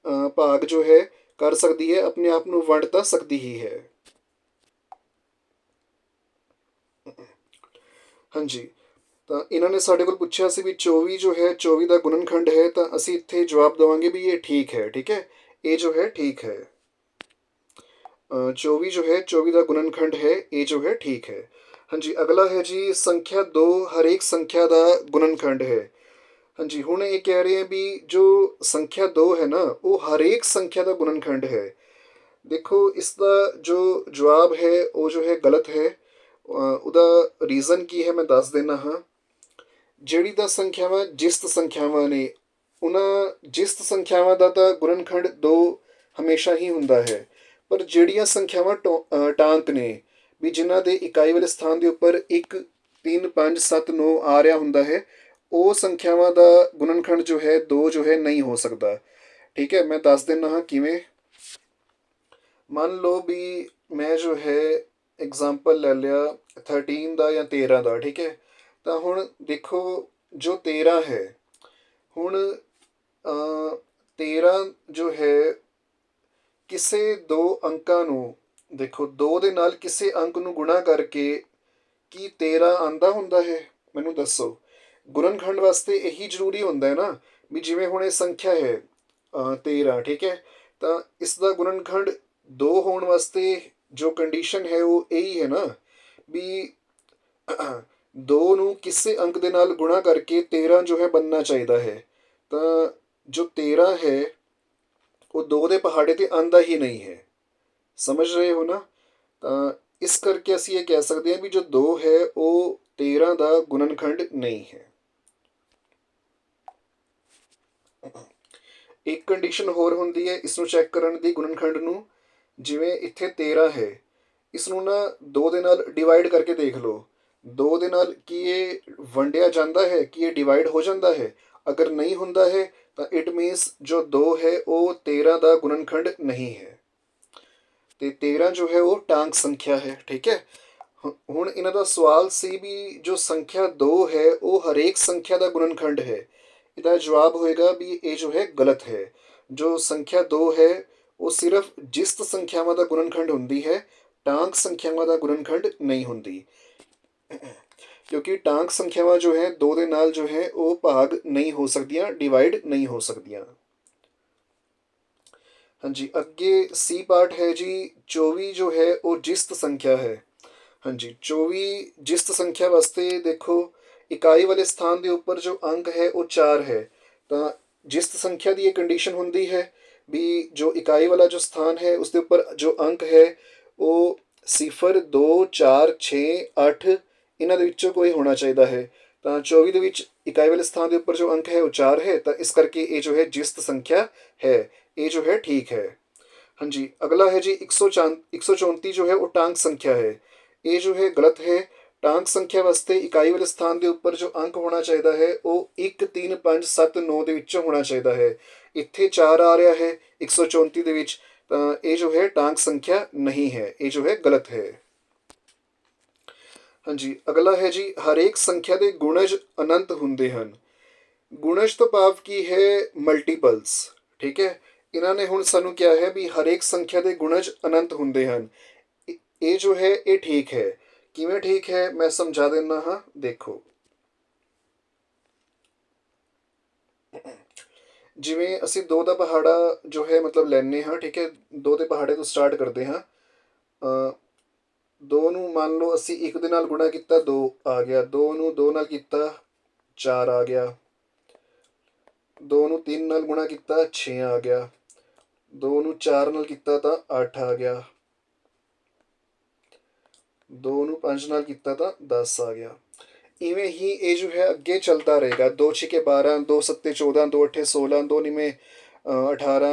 ਭਾਗ ਜੋ ਹੈ ਕਰ ਸਕਦੀ ਹੈ, ਆਪਣੇ ਆਪ ਨੂੰ ਵੰਡ ਤਾਂ ਸਕਦੀ ਹੀ ਹੈ। ਹਾਂਜੀ, ਤਾਂ ਇਹਨਾਂ ਨੇ ਸਾਡੇ ਕੋਲ ਪੁੱਛਿਆ ਸੀ ਵੀ 24 ਜੋ ਹੈ 24 ਦਾ ਗੁਣਨਖੰਡ ਹੈ, ਤਾਂ ਅਸੀਂ ਇੱਥੇ ਜਵਾਬ ਦੇਵਾਂਗੇ ਵੀ ਇਹ ਠੀਕ ਹੈ, ਠੀਕ ਹੈ। ਇਹ ਜੋ ਹੈ ਠੀਕ ਹੈ, 24 ਜੋ ਹੈ 24 ਦਾ ਗੁਣਨਖੰਡ ਹੈ, ਇਹ ਜੋ ਹੈ ਠੀਕ ਹੈ। ਹਾਂਜੀ, ਅਗਲਾ ਹੈ ਜੀ ਸੰਖਿਆ 2 ਹਰੇਕ ਸੰਖਿਆ ਦਾ ਗੁਣਨਖੰਡ ਹੈ। ਹਾਂਜੀ, ਹੁਣ ਇਹ ਕਹਿ ਰਹੇ ਆ ਵੀ ਜੋ ਸੰਖਿਆ 2 ਹੈ ਨਾ ਉਹ ਹਰੇਕ ਸੰਖਿਆ ਦਾ ਗੁਣਨਖੰਡ ਹੈ। ਦੇਖੋ, ਇਸ ਦਾ ਜੋ ਜਵਾਬ ਹੈ ਉਹ ਜੋ ਹੈ ਗਲਤ ਹੈ। ਉਹਦਾ ਰੀਜ਼ਨ ਕੀ ਹੈ ਮੈਂ ਦੱਸ ਦਿੰਦਾ ਹਾਂ। ਜਿਹੜੀ ਤਾਂ ਸੰਖਿਆਵਾਂ ਜਿਸਤ ਸੰਖਿਆਵਾਂ ਨੇ ਉਹਨਾਂ ਜਿਸਤ ਸੰਖਿਆਵਾਂ ਦਾ ਤਾਂ ਗੁਣਨਖੰਡ 2 ਹਮੇਸ਼ਾ ਹੀ ਹੁੰਦਾ ਹੈ। ਪਰ ਜਿਹੜੀਆਂ ਸੰਖਿਆਵਾਂ ਟਾਂਕ ਨੇ ਵੀ ਜਿਨ੍ਹਾਂ ਦੇ ਇਕਾਈ ਵਾਲੇ ਸਥਾਨ ਦੇ ਉੱਪਰ 1 3 5 7 9 ਆ ਰਿਹਾ ਹੁੰਦਾ ਹੈ, ਉਹ ਸੰਖਿਆਵਾਂ ਦਾ ਗੁਣਨਖੰਡ ਜੋ ਹੈ 2 ਜੋ ਹੈ ਨਹੀਂ ਹੋ ਸਕਦਾ। ਠੀਕ ਹੈ, ਮੈਂ ਦੱਸ ਦਿੰਦਾ ਹਾਂ ਕਿਵੇਂ। ਮੰਨ ਲਓ ਵੀ ਮੈਂ ਜੋ ਹੈ ਐਗਜ਼ਾਮਪਲ ਲੈ ਲਿਆ 13 ਦਾ ਜਾਂ 13 ਦਾ। ਠੀਕ ਹੈ, ਤਾਂ ਹੁਣ ਦੇਖੋ ਜੋ 13 ਹੈ, ਹੁਣ 13 ਜੋ ਹੈ ਕਿਸੇ ਦੋ ਅੰਕਾਂ ਨੂੰ, ਦੇਖੋ 2 ਦੇ ਨਾਲ ਕਿਸੇ ਅੰਕ ਨੂੰ ਗੁਣਾ ਕਰਕੇ ਕੀ 13 ਆਂਦਾ ਹੁੰਦਾ ਹੈ? ਮੈਨੂੰ ਦੱਸੋ। ਗੁਣਨਖੰਡ ਵਾਸਤੇ ਇਹੀ ਜ਼ਰੂਰੀ ਹੁੰਦਾ ਹੈ ਨਾ, ਵੀ ਜਿਵੇਂ ਹੁਣ ਇਹ ਸੰਖਿਆ ਹੈ 13। ਠੀਕ ਹੈ, ਤਾਂ ਇਸ ਦਾ ਗੁਣਨਖੰਡ 2 ਹੋਣ ਵਾਸਤੇ ਜੋ ਕੰਡੀਸ਼ਨ ਹੈ ਉਹ ਇਹੀ ਹੈ ਨਾ, ਵੀ 2 ਨੂੰ ਕਿਸੇ ਅੰਕ ਦੇ ਨਾਲ ਗੁਣਾ ਕਰਕੇ 13 ਜੋ ਹੈ ਬਣਨਾ ਚਾਹੀਦਾ ਹੈ। ਤਾਂ ਜੋ 13 ਹੈ ਉਹ 2 ਦੇ ਪਹਾੜੇ ਤੇ ਆਂਦਾ ਹੀ ਨਹੀਂ ਹੈ। ਸਮਝ ਰਹੇ ਹੋ ਨਾ? ਤਾਂ ਇਸ ਕਰਕੇ ਅਸੀਂ ਇਹ ਕਹਿ ਸਕਦੇ ਹਾਂ ਵੀ ਜੋ 2 ਹੈ ਉਹ 13 ਦਾ ਗੁਣਨਖੰਡ ਨਹੀਂ ਹੈ। ਇੱਕ ਕੰਡੀਸ਼ਨ ਹੋਰ ਹੁੰਦੀ ਹੈ ਇਸ ਨੂੰ ਚੈੱਕ ਕਰਨ ਦੀ, ਗੁਣਨਖੰਡ ਨੂੰ। ਜਿਵੇਂ ਇੱਥੇ 13 ਹੈ, ਇਸ ਨੂੰ ਨਾ 2 ਦੇ ਨਾਲ ਡਿਵਾਈਡ ਕਰਕੇ ਦੇਖ ਲਓ। 2 ਦੇ ਨਾਲ ਕੀ ਇਹ ਵੰਡਿਆ ਜਾਂਦਾ ਹੈ, ਕੀ ਇਹ ਡਿਵਾਈਡ ਹੋ ਜਾਂਦਾ ਹੈ? ਅਗਰ ਨਹੀਂ ਹੁੰਦਾ ਹੈ ਤਾਂ ਇਟ ਮੀਨਸ ਜੋ 2 ਹੈ ਉਹ 13 ਦਾ ਗੁਣਨਖੰਡ ਨਹੀਂ ਹੈ, ਤੇ 13 ਜੋ ਹੈ ਉਹ ਟਾਂਕ ਸੰਖਿਆ ਹੈ। ਠੀਕ ਹੈ, ਹੁਣ ਇਹਨਾਂ ਦਾ ਸਵਾਲ ਸੀ ਵੀ ਜੋ ਸੰਖਿਆ 2 ਹੈ ਉਹ ਹਰੇਕ ਸੰਖਿਆ ਦਾ ਗੁਣਨਖੰਡ ਹੈ। ਇਹਦਾ ਜਵਾਬ ਹੋਏਗਾ ਵੀ ਇਹ ਜੋ ਹੈ ਗਲਤ ਹੈ। ਜੋ ਸੰਖਿਆ 2 ਹੈ ਉਹ ਸਿਰਫ ਜਿਸਤ ਸੰਖਿਆਵਾਂ ਦਾ ਗੁਣਨਖੰਡ ਹੁੰਦੀ ਹੈ, ਟਾਂਕ ਸੰਖਿਆਵਾਂ ਦਾ ਗੁਣਨਖੰਡ ਨਹੀਂ ਹੁੰਦੀ, ਕਿਉਂਕਿ ਟਾਂਕ ਸੰਖਿਆਵਾਂ ਜੋ ਹੈ 2 ਦੇ ਨਾਲ ਜੋ ਹੈ ਉਹ ਭਾਗ ਨਹੀਂ ਹੋ ਸਕਦੀਆਂ, ਡਿਵਾਈਡ ਨਹੀਂ ਹੋ ਸਕਦੀਆਂ। ਹਾਂਜੀ, ਅੱਗੇ ਸੀ ਪਾਰਟ ਹੈ ਜੀ। 24 ਜੋ ਹੈ ਉਹ ਜਿਸਤ ਸੰਖਿਆ ਹੈ। ਹਾਂਜੀ, 24 ਜਿਸਤ ਸੰਖਿਆ ਵਾਸਤੇ ਦੇਖੋ ਇਕਾਈ ਵਾਲੇ ਸਥਾਨ ਦੇ ਉੱਪਰ ਜੋ ਅੰਕ ਹੈ ਉਹ 4 ਹੈ। ਤਾਂ ਜਿਸਤ ਸੰਖਿਆ ਦੀ ਇਹ ਕੰਡੀਸ਼ਨ ਹੁੰਦੀ ਹੈ ਵੀ ਜੋ ਇਕਾਈ ਵਾਲਾ ਜੋ ਸਥਾਨ ਹੈ ਉਸਦੇ ਉੱਪਰ ਜੋ ਅੰਕ ਹੈ ਉਹ 0 2 4 6 8 ਇਹਨਾਂ ਦੇ ਵਿੱਚੋਂ ਕੋਈ ਹੋਣਾ ਚਾਹੀਦਾ ਹੈ। ਤਾਂ 24 ਦੇ ਵਿੱਚ ਇਕਾਈ ਵਾਲੇ ਸਥਾਨ ਦੇ ਉੱਪਰ ਜੋ ਅੰਕ ਹੈ ਉਹ 4 ਹੈ, ਤਾਂ ਇਸ ਕਰਕੇ ਇਹ ਜੋ ਹੈ ਜਿਸਤ ਸੰਖਿਆ ਹੈ, ਇਹ ਜੋ ਹੈ ਠੀਕ ਹੈ। ਹਾਂਜੀ, ਅਗਲਾ ਹੈ ਜੀ 134 ਜੋ ਹੈ ਉਹ ਟਾਂਕ ਸੰਖਿਆ ਹੈ। ਇਹ ਜੋ ਹੈ ਗਲਤ ਹੈ। ਟਾਂਕ ਸੰਖਿਆ ਵਾਸਤੇ ਇਕਾਈ ਵਾਲੇ ਸਥਾਨ ਦੇ ਉੱਪਰ ਜੋ ਅੰਕ ਹੋਣਾ ਚਾਹੀਦਾ ਹੈ ਉਹ 1 3 5 7 9 ਦੇ ਵਿੱਚੋਂ ਹੋਣਾ ਚਾਹੀਦਾ ਹੈ। ਇੱਥੇ 4 ਆ ਰਿਹਾ ਹੈ 134 ਦੇ ਵਿੱਚ, ਤਾਂ ਇਹ ਜੋ ਹੈ ਟਾਂਕ ਸੰਖਿਆ ਨਹੀਂ ਹੈ, ਇਹ ਜੋ ਹੈ ਗਲਤ ਹੈ। ਹਾਂਜੀ, ਅਗਲਾ ਹੈ ਜੀ ਹਰੇਕ ਸੰਖਿਆ ਦੇ ਗੁਣਜ ਅਨੰਤ ਹੁੰਦੇ ਹਨ। ਗੁਣਜ ਤੋਂ ਭਾਵ ਕੀ ਹੈ? ਮਲਟੀਪਲਸ। ਠੀਕ ਹੈ, ਇਹਨਾਂ ਨੇ ਹੁਣ ਸਾਨੂੰ ਕਿਹਾ ਹੈ ਵੀ ਹਰੇਕ ਸੰਖਿਆ ਦੇ ਗੁਣਜ ਅਨੰਤ ਹੁੰਦੇ ਹਨ। ਇਹ ਜੋ ਹੈ ਇਹ ਠੀਕ ਹੈ। ਕਿਵੇਂ ਠੀਕ ਹੈ ਮੈਂ ਸਮਝਾ ਦਿੰਦਾ ਹਾਂ, ਦੇਖੋ। ਜਿਵੇਂ ਅਸੀਂ 2 ਦਾ ਪਹਾੜਾ ਜੋ ਹੈ ਮਤਲਬ ਲੈਂਦੇ ਹਾਂ। ਠੀਕ ਹੈ, 2 ਦੇ ਪਹਾੜੇ ਤੋਂ ਸਟਾਰਟ ਕਰਦੇ ਹਾਂ। 2 ਨੂੰ ਮੰਨ ਲਓ ਅਸੀਂ 1 ਦੇ ਨਾਲ ਗੁਣਾ ਕੀਤਾ 2 ਆ ਗਿਆ, 2 ਨੂੰ 2 ਨਾਲ ਕੀਤਾ 4 ਆ ਗਿਆ, 2 ਨੂੰ 3 ਨਾਲ ਗੁਣਾ ਕੀਤਾ 6 ਆ ਗਿਆ, 2 ਨੂੰ 4 ਨਾਲ ਕੀਤਾ ਤਾਂ 8 ਆ ਗਿਆ, 2 ਨੂੰ 5 ਨਾਲ ਕੀਤਾ ਤਾਂ 10 ਆ ਗਿਆ। ਇਵੇਂ ਹੀ ਇਹ ਜੋ ਹੈ ਅੱਗੇ ਚੱਲਦਾ ਰਹੇਗਾ। 2 ਛਿਕੇ 12, 2 ਸੱਤੇ 14, 2 ਅੱਠੇ 16, 2 ਨਿੰਮੇ 18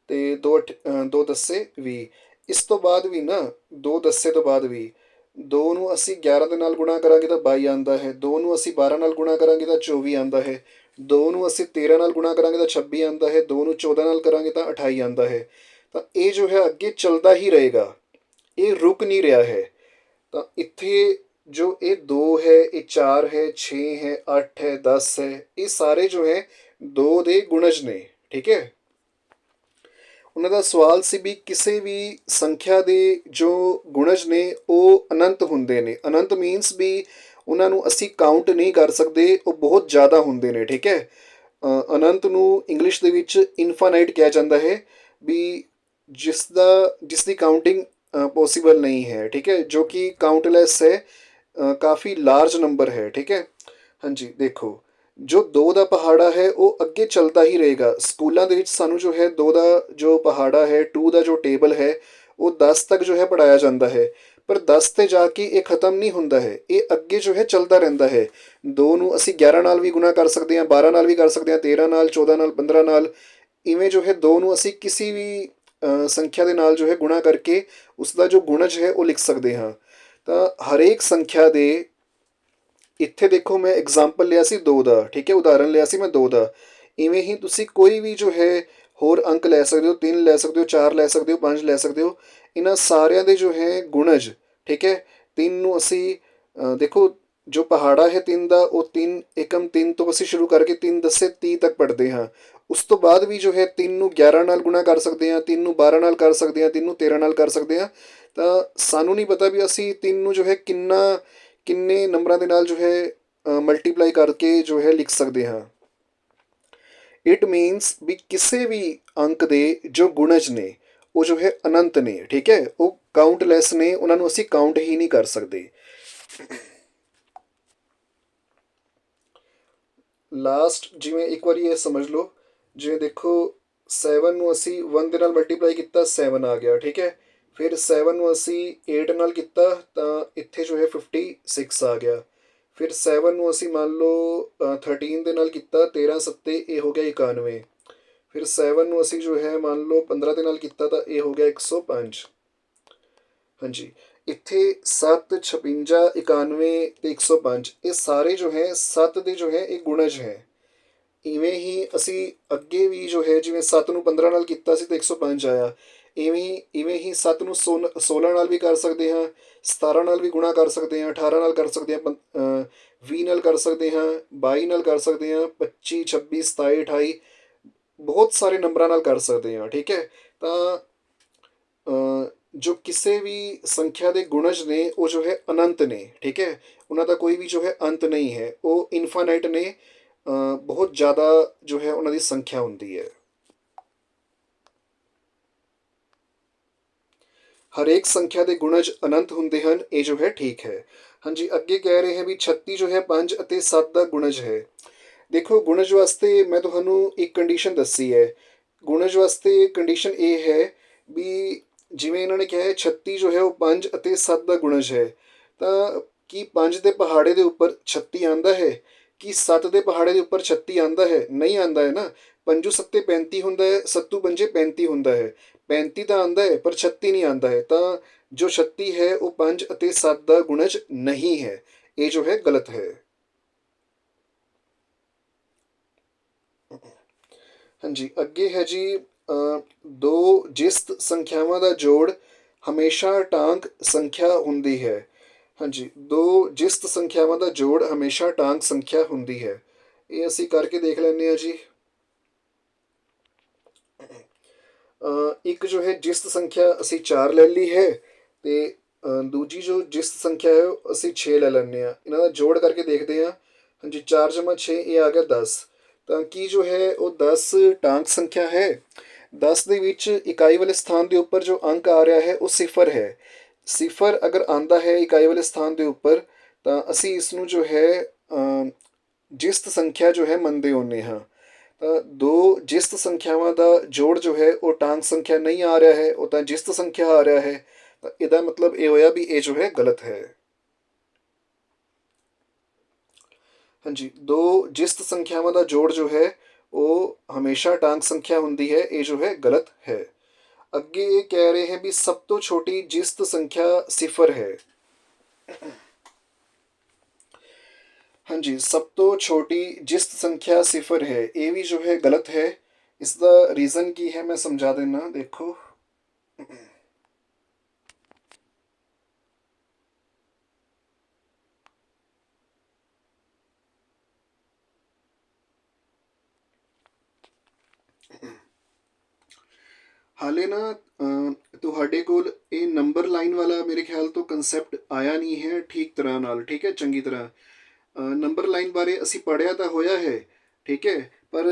ਤੇ 2 ਦਸੇ 20। ਇਸ ਤੋਂ ਬਾਅਦ ਵੀ ਨਾ 2 ਦਸੇ ਤੋਂ ਬਾਅਦ ਵੀ 2 ਨੂੰ ਅਸੀਂ 11 ਦੇ ਨਾਲ ਗੁਣਾ ਕਰਾਂਗੇ ਤਾਂ 22 ਆਉਂਦਾ ਹੈ, 2 ਨੂੰ ਅਸੀਂ 12 ਨਾਲ ਗੁਣਾ ਕਰਾਂਗੇ ਤਾਂ 24 ਆਉਂਦਾ ਹੈ, 2 ਨੂੰ ਅਸੀਂ 13 ਨਾਲ ਗੁਣਾ ਕਰਾਂਗੇ ਤਾਂ 26 ਆਉਂਦਾ ਹੈ, 2 ਨੂੰ 14 ਨਾਲ ਕਰਾਂਗੇ ਤਾਂ 28 ਆਉਂਦਾ ਹੈ। ਤਾਂ ਇਹ ਜੋ ਹੈ ਅੱਗੇ ਚੱਲਦਾ ਹੀ ਰਹੇਗਾ, ਇਹ ਰੁਕ ਨਹੀਂ ਰਿਹਾ ਹੈ। ਤਾਂ ਇੱਥੇ ਜੋ ਇਹ 2 ਹੈ, ਇਹ 4 ਹੈ, 6 ਹੈ, 8 ਹੈ, 10 ਹੈ, ਇਹ ਸਾਰੇ ਜੋ ਹੈ 2 ਦੇ ਗੁਣਜ ਨੇ। ਠੀਕ ਹੈ, ਉਹਨਾਂ ਦਾ ਸਵਾਲ ਸੀ ਵੀ ਕਿਸੇ ਵੀ ਸੰਖਿਆ ਦੇ ਜੋ ਗੁਣਜ ਨੇ ਉਹ ਅਨੰਤ ਹੁੰਦੇ ਨੇ। ਅਨੰਤ ਮੀਨਸ ਵੀ ਉਹਨਾਂ ਨੂੰ ਅਸੀਂ ਕਾਊਂਟ ਨਹੀਂ ਕਰ ਸਕਦੇ, ਉਹ ਬਹੁਤ ਜ਼ਿਆਦਾ ਹੁੰਦੇ ਨੇ। ਠੀਕ ਹੈ, ਅਨੰਤ ਨੂੰ ਇੰਗਲਿਸ਼ ਦੇ ਵਿੱਚ ਇਨਫਾਨਾਈਟ ਕਿਹਾ ਜਾਂਦਾ ਹੈ, ਵੀ ਜਿਸ ਦੀ ਕਾਊਂਟਿੰਗ ਪੋਸੀਬਲ ਨਹੀਂ ਹੈ। ਠੀਕ ਹੈ, ਜੋ ਕਿ ਕਾਊਂਟਲੈਸ ਹੈ, ਕਾफ़ी ਲਾਰਜ ਨੰਬਰ ਹੈ। ਠੀਕ ਹੈ, ਹਾਂਜੀ ਦੇਖੋ ਜੋ 2 ਦਾ ਪਹਾੜਾ ਹੈ ਉਹ ਅੱਗੇ ਚੱਲਦਾ ਹੀ ਰਹੇਗਾ। ਸਕੂਲਾਂ ਦੇ ਵਿੱਚ ਸਾਨੂੰ ਜੋ ਹੈ 2 ਦਾ ਜੋ ਪਹਾੜਾ ਹੈ, 2 ਦਾ ਜੋ ਟੇਬਲ ਹੈ ਉਹ 10 ਤੱਕ ਜੋ ਹੈ ਪੜ੍ਹਾਇਆ ਜਾਂਦਾ ਹੈ, ਪਰ 10 ਤੇ ਜਾ ਕੇ ਇਹ ਖ਼ਤਮ ਨਹੀਂ ਹੁੰਦਾ ਹੈ, ਇਹ ਅੱਗੇ ਜੋ ਹੈ ਚੱਲਦਾ ਰਹਿੰਦਾ ਹੈ। 2 ਨੂੰ ਅਸੀਂ 11 ਨਾਲ ਵੀ ਗੁਣਾ ਕਰ ਸਕਦੇ ਹਾਂ, 12 ਨਾਲ ਵੀ ਕਰ ਸਕਦੇ ਹਾਂ, 13 ਨਾਲ, 14 ਨਾਲ, 15 ਨਾਲ। ਇਵੇਂ ਜੋ ਹੈ 2 ਨੂੰ ਅਸੀਂ ਕਿਸੇ ਵੀ ਸੰਖਿਆ ਦੇ ਨਾਲ ਜੋ ਹੈ ਗੁਣਾ ਕਰਕੇ ਉਸ ਦਾ ਜੋ ਗੁਣਜ ਹੈ ਉਹ ਲਿਖ ਸਕਦੇ ਹਾਂ। ਤਾਂ ਹਰੇਕ ਸੰਖਿਆ ਦੇ ਇੱਥੇ ਦੇਖੋ ਮੈਂ ਐਗਜ਼ਾਮਪਲ ਲਿਆ ਸੀ 2 ਦਾ, ਠੀਕ ਹੈ, ਉਦਾਹਰਨ ਲਿਆ ਸੀ ਮੈਂ 2 ਦਾ। ਇਵੇਂ ਹੀ ਤੁਸੀਂ ਕੋਈ ਵੀ ਜੋ ਹੈ ਹੋਰ ਅੰਕ ਲੈ ਸਕਦੇ ਹੋ, 3 ਲੈ ਸਕਦੇ ਹੋ, 4 ਲੈ ਸਕਦੇ ਹੋ, 5 ਲੈ ਸਕਦੇ ਹੋ। ਇਹਨਾਂ ਸਾਰਿਆਂ ਦੇ ਜੋ ਹੈ ਗੁਣਜ, ਠੀਕ ਹੈ, 3 ਨੂੰ ਅਸੀਂ ਦੇਖੋ ਜੋ ਪਹਾੜਾ ਹੈ 3 ਦਾ, ਉਹ 3 ਏਕਮ 3 ਤੋਂ ਅਸੀਂ ਸ਼ੁਰੂ ਕਰਕੇ 3 ਦੱਸੇ 30 ਤੱਕ ਪੜ੍ਹਦੇ ਹਾਂ। ਉਸ ਤੋਂ ਬਾਅਦ ਵੀ ਜੋ ਹੈ 3 ਨੂੰ 11 ਨਾਲ ਗੁਣਾ ਕਰ ਸਕਦੇ ਹਾਂ, 3 ਨੂੰ 12 ਨਾਲ ਕਰ ਸਕਦੇ ਹਾਂ, 3 ਨੂੰ 13 ਨਾਲ ਕਰ ਸਕਦੇ ਹਾਂ। ਤਾਂ ਸਾਨੂੰ ਨਹੀਂ ਪਤਾ ਵੀ ਅਸੀਂ 3 ਨੂੰ ਜੋ ਹੈ ਕਿੰਨੇ ਨੰਬਰਾਂ ਦੇ ਨਾਲ ਜੋ ਹੈ ਮਲਟੀਪਲਾਈ ਕਰਕੇ ਜੋ ਹੈ ਲਿਖ ਸਕਦੇ ਹਾਂ। ਇਟ ਮੀਨਸ ਵੀ ਕਿਸੇ ਵੀ ਅੰਕ ਦੇ ਜੋ ਗੁਣਜ ਨੇ ਉਹ ਜੋ ਹੈ ਅਨੰਤ ਨੇ, ਠੀਕ ਹੈ, ਉਹ ਕਾਊਂਟਲੈਸ ਨੇ, ਉਹਨਾਂ ਨੂੰ ਅਸੀਂ ਕਾਊਂਟ ਹੀ ਨਹੀਂ ਕਰ ਸਕਦੇ। ਲਾਸਟ ਜਿਵੇਂ ਇੱਕ ਵਾਰੀ ਇਹ ਸਮਝ ਲਓ, ਜਿਵੇਂ ਦੇਖੋ 7 ਨੂੰ ਅਸੀਂ 1 ਦੇ ਨਾਲ ਮਲਟੀਪਲਾਈ ਕੀਤਾ, 7 ਆ ਗਿਆ, ਠੀਕ ਹੈ। ਫਿਰ 7 ਨੂੰ ਅਸੀਂ 8 ਨਾਲ ਕੀਤਾ ਤਾਂ ਇੱਥੇ ਜੋ ਹੈ 56 ਆ ਗਿਆ। ਫਿਰ 7 ਨੂੰ ਅਸੀਂ ਮੰਨ ਲਓ 13 ਦੇ ਨਾਲ ਕੀਤਾ, 13 ਸੱਤੇ ਇਹ ਹੋ ਗਿਆ 91। ਫਿਰ 7 ਨੂੰ ਅਸੀਂ ਜੋ ਹੈ ਮੰਨ ਲਓ 15 ਦੇ ਨਾਲ ਕੀਤਾ ਤਾਂ ਇਹ ਹੋ ਗਿਆ 105। ਹਾਂਜੀ, ਇੱਥੇ 7, 56, 91 ਤੇ 105 ਇਹ ਸਾਰੇ ਜੋ ਹੈ 7 ਦੇ ਜੋ ਹੈ ਇਹ ਗੁਣਜ ਹੈ। ਇਵੇਂ ਹੀ ਅਸੀਂ ਅੱਗੇ ਵੀ ਜੋ ਹੈ ਜਿਵੇਂ 7 ਨੂੰ 15 ਨਾਲ ਕੀਤਾ ਸੀ ਤਾਂ 105 ਆਇਆ। ਇਵੇਂ ਹੀ 7 ਨੂੰ 16 ਨਾਲ ਵੀ ਕਰ ਸਕਦੇ ਹਾਂ, 17 ਨਾਲ ਵੀ ਗੁਣਾ ਕਰ ਸਕਦੇ ਹਾਂ, 18 ਨਾਲ ਕਰ ਸਕਦੇ ਹਾਂ, 20 ਨਾਲ ਕਰ ਸਕਦੇ ਹਾਂ, 22 ਨਾਲ ਕਰ ਸਕਦੇ ਹਾਂ, 25, 26, 27, 28 ਬਹੁਤ ਸਾਰੇ ਨੰਬਰਾਂ ਨਾਲ ਕਰ ਸਕਦੇ ਹਾਂ, ਠੀਕ ਹੈ। ਤਾਂ ਜੋ ਕਿਸੇ ਵੀ ਸੰਖਿਆ ਦੇ ਗੁਣਜ ਨੇ ਉਹ ਜੋ ਹੈ ਅਨੰਤ ਨੇ, ਠੀਕ ਹੈ, ਉਹਨਾਂ ਦਾ ਕੋਈ ਵੀ ਜੋ ਹੈ ਅੰਤ ਨਹੀਂ ਹੈ, ਉਹ ਇਨਫਾਨਾਈਟ ਨੇ, ਬਹੁਤ ਜ਼ਿਆਦਾ ਜੋ ਹੈ ਉਹਨਾਂ ਦੀ ਸੰਖਿਆ ਹੁੰਦੀ ਹੈ। ਹਰੇਕ ਸੰਖਿਆ ਦੇ ਗੁਣਜ ਅਨੰਤ ਹੁੰਦੇ ਹਨ, ਇਹ ਜੋ ਹੈ ਠੀਕ ਹੈ। ਹਾਂਜੀ, ਅੱਗੇ ਕਹਿ ਰਹੇ ਹੈ ਵੀ 36 ਜੋ ਹੈ 5 ਅਤੇ 7 ਦਾ ਗੁਣਜ ਹੈ। ਦੇਖੋ ਗੁਣਜ ਵਾਸਤੇ ਮੈਂ ਤੁਹਾਨੂੰ ਇੱਕ ਕੰਡੀਸ਼ਨ ਦੱਸੀ ਹੈ। ਗੁਣਜ ਵਾਸਤੇ ਕੰਡੀਸ਼ਨ ਇਹ ਹੈ ਵੀ ਜਿਵੇਂ ਇਹਨਾਂ ਨੇ ਕਿਹਾ ਹੈ 36 ਜੋ ਹੈ ਉਹ 5 ਅਤੇ 7 ਦਾ ਗੁਣਜ ਹੈ, ਤਾਂ ਕੀ 5 ਦੇ ਪਹਾੜੇ ਦੇ ਉੱਪਰ 36 ਆਉਂਦਾ ਹੈ? ਕੀ 7 ਦੇ ਪਹਾੜੇ ਦੇ ਉੱਪਰ 36 ਆਉਂਦਾ ਹੈ? ਨਹੀਂ ਆਉਂਦਾ ਹੈ ਨਾ। 5 ਸੱਤੇ 35 ਹੁੰਦਾ ਹੈ, 7 ਪੰਜੇ 35 ਹੁੰਦਾ ਹੈ, 35 ਤਾਂ ਆਉਂਦਾ ਹੈ ਪਰ 36 ਨਹੀਂ ਆਉਂਦਾ ਹੈ। ਤਾਂ ਜੋ 36 ਹੈ ਉਹ 5 ਅਤੇ 7 ਦਾ ਗੁਣਜ ਨਹੀਂ ਹੈ, ਇਹ ਜੋ ਹੈ ਗਲਤ ਹੈ। ਹਾਂਜੀ, ਅੱਗੇ ਹੈ ਜੀ ਦੋ ਜਿਸਤ ਸੰਖਿਆਵਾਂ ਦਾ ਜੋੜ ਹਮੇਸ਼ਾ ਟਾਂਕ ਸੰਖਿਆ ਹੁੰਦੀ ਹੈ। ਹਾਂਜੀ, ਦੋ ਜਿਸਤ ਸੰਖਿਆਵਾਂ ਦਾ ਜੋੜ ਹਮੇਸ਼ਾ ਟਾਂਕ ਸੰਖਿਆ ਹੁੰਦੀ ਹੈ। ਇਹ ਅਸੀਂ ਕਰਕੇ ਦੇਖ ਲੈਂਦੇ ਹਾਂ ਜੀ। ਇੱਕ ਜੋ ਹੈ ਜਿਸਤ ਸੰਖਿਆ ਅਸੀਂ 4 ਲੈ ਲਈ ਹੈ ਤੇ ਦੂਜੀ ਜੋ ਜਿਸਤ ਸੰਖਿਆ ਹੈ ਉਹ ਅਸੀਂ 6 ਲੈ ਲੈਂਦੇ ਹਾਂ। ਇਹਨਾਂ ਦਾ ਜੋੜ ਕਰਕੇ ਦੇਖਦੇ ਹਾਂ। ਹਾਂਜੀ, 4 ਜਮਾ 6 ਇਹ ਆ ਗਿਆ 10। ਤਾਂ ਕੀ ਜੋ ਹੈ ਉਹ 10 ਟਾਂਕ ਸੰਖਿਆ ਹੈ? 10 ਦੇ ਵਿੱਚ ਇਕਾਈ ਵਾਲੇ ਸਥਾਨ ਦੇ ਉੱਪਰ ਜੋ ਅੰਕ ਆ ਰਿਹਾ ਹੈ ਉਹ ਸਿਫਰ ਹੈ। ਸਿਫਰ ਅਗਰ ਆਂਦਾ ਹੈ ਇਕਾਈ ਵਾਲੇ ਸਥਾਨ ਦੇ ਉੱਪਰ ਤਾਂ ਅਸੀਂ ਇਸ ਨੂੰ ਜੋ ਹੈ ਜਿਸਤ ਸੰਖਿਆ ਜੋ ਹੈ ਮੰਨਦੇ ਹੁੰਦੇ ਹਾਂ। ਤਾਂ ਦੋ ਜਿਸਤ ਸੰਖਿਆਵਾਂ ਦਾ ਜੋੜ ਜੋ ਹੈ ਉਹ ਟਾਂਕ ਸੰਖਿਆ ਨਹੀਂ ਆ ਰਿਹਾ ਹੈ, ਉਹ ਤਾਂ ਜਿਸਤ ਸੰਖਿਆ ਆ ਰਿਹਾ ਹੈ। ਤਾਂ ਇਹਦਾ ਮਤਲਬ ਇਹ ਹੋਇਆ ਵੀ ਇਹ ਜੋ ਹੈ ਗਲਤ ਹੈ। ਹਾਂਜੀ, ਦੋ ਜਿਸਤ ਸੰਖਿਆਵਾਂ ਦਾ ਜੋੜ ਜੋ ਹੈ ਉਹ ਹਮੇਸ਼ਾ ਟਾਂਕ ਸੰਖਿਆ ਹੁੰਦੀ ਹੈ, ਇਹ ਜੋ ਹੈ ਗਲਤ ਹੈ। ਅੱਗੇ ਇਹ ਕਹਿ ਰਹੇ ਹੈ ਵੀ ਸਭ ਤੋਂ ਛੋਟੀ ਜਿਸਤ ਸੰਖਿਆ ਸਿਫਰ ਹੈ। ਹਾਂਜੀ, ਸਭ ਤੋਂ ਛੋਟੀ ਜਿਸਤ ਸੰਖਿਆ ਸਿਫਰ ਹੈ, ਇਹ ਵੀ ਜੋ ਹੈ ਗਲਤ ਹੈ। ਇਸ ਦਾ ਰੀਜ਼ਨ ਕੀ ਹੈ ਮੈਂ ਸਮਝਾ ਦੇਣਾ, ਦੇਖੋ। ਹਾਲੇ ਨਾ ਤੁਹਾਡੇ ਕੋਲ ਇਹ ਨੰਬਰ ਲਾਈਨ ਵਾਲਾ ਮੇਰੇ ਖਿਆਲ ਤੋਂ ਕੰਸੈਪਟ ਆਇਆ ਨਹੀਂ ਹੈ ਠੀਕ ਤਰ੍ਹਾਂ ਨਾਲ, ਠੀਕ ਹੈ, ਚੰਗੀ ਤਰ੍ਹਾਂ। ਨੰਬਰ ਲਾਈਨ ਬਾਰੇ ਅਸੀਂ ਪੜ੍ਹਿਆ ਤਾਂ ਹੋਇਆ ਹੈ, ਠੀਕ ਹੈ, ਪਰ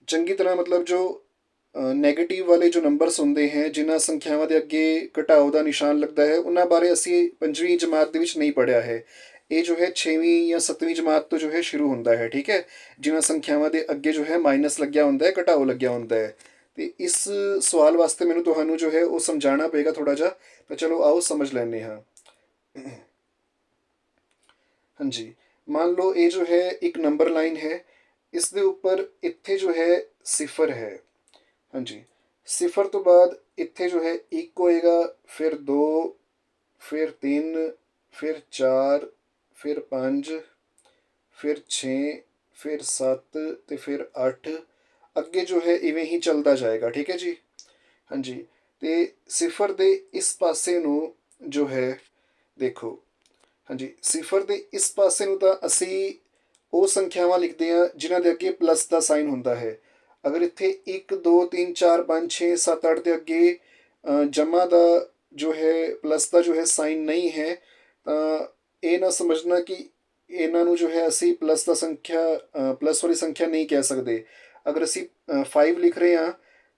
ਚੰਗੀ ਤਰ੍ਹਾਂ ਮਤਲਬ ਜੋ ਨੈਗੇਟਿਵ ਵਾਲੇ ਜੋ ਨੰਬਰਸ ਹੁੰਦੇ ਹੈ ਜਿਨ੍ਹਾਂ ਸੰਖਿਆਵਾਂ ਦੇ ਅੱਗੇ ਘਟਾਓ ਦਾ ਨਿਸ਼ਾਨ ਲੱਗਦਾ ਹੈ ਉਹਨਾਂ ਬਾਰੇ ਅਸੀਂ 5ਵੀਂ ਜਮਾਤ ਦੇ ਵਿੱਚ ਨਹੀਂ ਪੜ੍ਹਿਆ ਹੈ। ਇਹ ਜੋ ਹੈ 6ਵੀਂ ਜਾਂ 7ਵੀਂ ਜਮਾਤ ਤੋਂ ਜੋ ਹੈ ਸ਼ੁਰੂ ਹੁੰਦਾ ਹੈ, ਠੀਕ ਹੈ, ਜਿਨ੍ਹਾਂ ਸੰਖਿਆਵਾਂ ਦੇ ਅੱਗੇ ਜੋ ਹੈ ਮਾਈਨਸ ਲੱਗਿਆ ਹੁੰਦਾ ਹੈ, ਘਟਾਓ ਲੱਗਿਆ ਹੁੰਦਾ ਹੈ। ਤੇ ਇਸ ਸਵਾਲ ਵਾਸਤੇ ਮੈਨੂੰ ਤੁਹਾਨੂੰ ਜੋ ਹੈ ਉਹ ਸਮਝਾਉਣਾ ਪਏਗਾ ਥੋੜ੍ਹਾ ਜਿਹਾ। ਤਾਂ ਚਲੋ ਆਓ ਸਮਝ ਲੈਂਦੇ ਹਾਂ। ਹਾਂਜੀ, ਮੰਨ ਲਓ ਇਹ ਜੋ ਹੈ ਇੱਕ ਨੰਬਰ ਲਾਈਨ ਹੈ, ਇਸ ਦੇ ਉੱਪਰ ਇੱਥੇ ਜੋ ਹੈ ਸਿਫਰ ਹੈ। ਹਾਂਜੀ, ਸਿਫਰ ਤੋਂ ਬਾਅਦ ਇੱਥੇ ਜੋ ਹੈ 1 ਹੋਏਗਾ, ਫਿਰ 2, फिर 3, फिर 4, फिर 5, फिर 6, फिर 7 ਤੇ ਫਿਰ 8। ਅੱਗੇ ਜੋ ਹੈ ਇਵੇਂ ਹੀ ਚੱਲਦਾ ਜਾਏਗਾ। ਠੀਕ ਹੈ ਜੀ। ਹਾਂਜੀ। ਤੇ ਸਿਫਰ ਦੇ ਇਸ ਪਾਸੇ ਨੂੰ ਜੋ ਹੈ ਦੇਖੋ, ਹਾਂਜੀ, ਸਿਫਰ ਦੇ ਇਸ ਪਾਸੇ ਨੂੰ ਤਾਂ ਅਸੀਂ ਉਹ ਸੰਖਿਆਵਾਂ ਲਿਖਦੇ ਹਾਂ ਜਿਨ੍ਹਾਂ ਦੇ ਅੱਗੇ ਪਲੱਸ ਦਾ ਸਾਈਨ ਹੁੰਦਾ ਹੈ। ਅਗਰ ਇੱਥੇ 1 2 3 4 5 6 7 8 ਦੇ ਅੱਗੇ ਜਮਾ ਦਾ ਜੋ ਹੈ ਪਲੱਸ ਦਾ ਜੋ ਹੈ ਸਾਈਨ ਨਹੀਂ ਹੈ, ਤਾਂ ਇਹ ਨਾ ਸਮਝਣਾ ਕਿ ਇਹਨਾਂ ਨੂੰ ਜੋ ਹੈ ਅਸੀਂ ਪਲੱਸ ਦਾ ਸੰਖਿਆ ਪਲੱਸ ਵਾਲੀ ਸੰਖਿਆ ਨਹੀਂ ਕਹਿ ਸਕਦੇ। ਅਗਰ ਅਸੀਂ 5 ਲਿਖ ਰਹੇ ਹਾਂ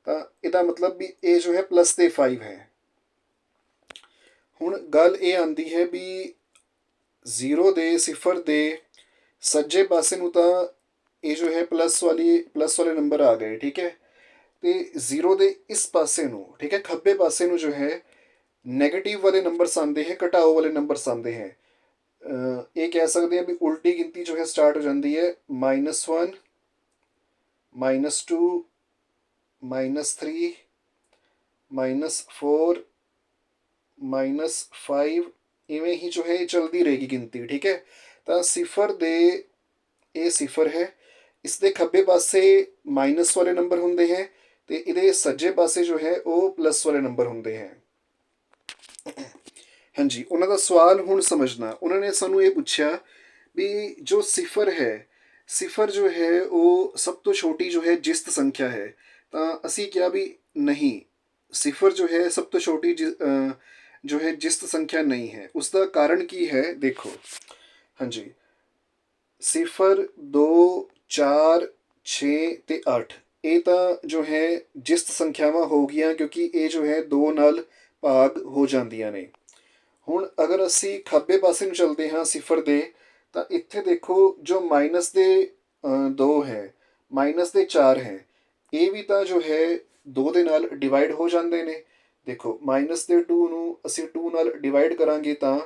ਤਾਂ ਇਹਦਾ ਮਤਲਬ ਵੀ ਇਹ ਜੋ ਹੈ ਪਲੱਸ ਦੇ 5 ਹੈ। ਹੁਣ ਗੱਲ ਇਹ ਆਉਂਦੀ ਹੈ ਵੀ ਜ਼ੀਰੋ ਦੇ ਸਿਫਰ ਦੇ ਸੱਜੇ ਪਾਸੇ ਨੂੰ ਤਾਂ ਇਹ ਜੋ ਹੈ ਪਲੱਸ ਵਾਲੇ ਨੰਬਰ ਆ ਗਏ। ਠੀਕ ਹੈ। ਤੇ ਜ਼ੀਰੋ ਦੇ ਇਸ ਪਾਸੇ ਨੂੰ, ਠੀਕ ਹੈ, ਖੱਬੇ ਪਾਸੇ ਨੂੰ ਜੋ ਹੈ ਨੈਗੇਟਿਵ ਵਾਲੇ ਨੰਬਰਸ ਆਉਂਦੇ ਹੈ, ਘਟਾਓ ਵਾਲੇ ਨੰਬਰਸ ਆਉਂਦੇ ਹੈ। ਇਹ ਕਹਿ ਸਕਦੇ ਹਾਂ ਵੀ ਉਲਟੀ ਗਿਣਤੀ ਜੋ ਹੈ ਸਟਾਰਟ ਹੋ ਜਾਂਦੀ ਹੈ -1, -2, -3, -4, -5, ਇਵੇਂ ਹੀ ਜੋ ਹੈ ਇਹ ਚਲਦੀ ਰਹੇਗੀ ਗਿਣਤੀ। ਠੀਕ ਹੈ। ਤਾਂ ਸਿਫਰ ਦੇ ਇਹ ਸਿਫਰ ਹੈ, ਇਸ ਦੇ ਖੱਬੇ ਪਾਸੇ ਮਾਈਨਸ ਵਾਲੇ ਨੰਬਰ ਹੁੰਦੇ ਹੈ ਤੇ ਇਹਦੇ ਸੱਜੇ ਪਾਸੇ ਜੋ ਹੈ ਉਹ ਪਲੱਸ ਵਾਲੇ ਨੰਬਰ ਹੁੰਦੇ ਹੈ। ਹਾਂਜੀ, ਉਹਨਾਂ ਦਾ ਸਵਾਲ ਹੁਣ ਸਮਝਣਾ। ਉਹਨਾਂ ਨੇ ਸਾਨੂੰ ਇਹ ਪੁੱਛਿਆ ਵੀ ਜੋ ਸਿਫਰ ਹੈ, ਸਿਫਰ ਜੋ ਹੈ ਉਹ ਸਭ ਤੋਂ ਛੋਟੀ ਜੋ ਹੈ ਜਿਸਤ ਸੰਖਿਆ ਹੈ। ਤਾਂ ਅਸੀਂ ਕਿਹਾ ਵੀ ਨਹੀਂ, ਸਿਫਰ ਜੋ ਹੈ ਸਭ ਤੋਂ ਛੋਟੀ ਜੋ ਹੈ ਜਿਸਤ ਸੰਖਿਆ ਨਹੀਂ ਹੈ। ਉਸ ਦਾ ਕਾਰਨ ਕੀ ਹੈ ਦੇਖੋ। ਹਾਂਜੀ, ਸਿਫਰ 2 4 6 ਤੇ 8 ਇਹ ਤਾਂ ਜੋ ਹੈ ਜਿਸਤ ਸੰਖਿਆਵਾਂ ਹੋ ਗਈਆਂ, ਕਿਉਂਕਿ ਇਹ ਜੋ ਹੈ 2 ਨਾਲ ਭਾਗ ਹੋ ਜਾਂਦੀਆਂ ਨੇ। ਹੁਣ ਅਗਰ ਅਸੀਂ ਖੱਬੇ ਪਾਸੇ ਨੂੰ ਚਲਦੇ ਹਾਂ ਸਿਫਰ ਦੇ, ਤਾਂ ਇੱਥੇ ਦੇਖੋ ਜੋ ਮਾਈਨਸ ਦੇ 2 ਹੈ, ਮਾਈਨਸ ਦੇ 4 ਹੈ, ਇਹ ਵੀ ਤਾਂ ਜੋ ਹੈ 2 ਦੇ ਨਾਲ ਡਿਵਾਈਡ ਹੋ ਜਾਂਦੇ ਨੇ। ਦੇਖੋ ਮਾਈਨਸ ਦੇ 2 ਨੂੰ ਅਸੀਂ 2 ਨਾਲ ਡਿਵਾਈਡ ਕਰਾਂਗੇ ਤਾਂ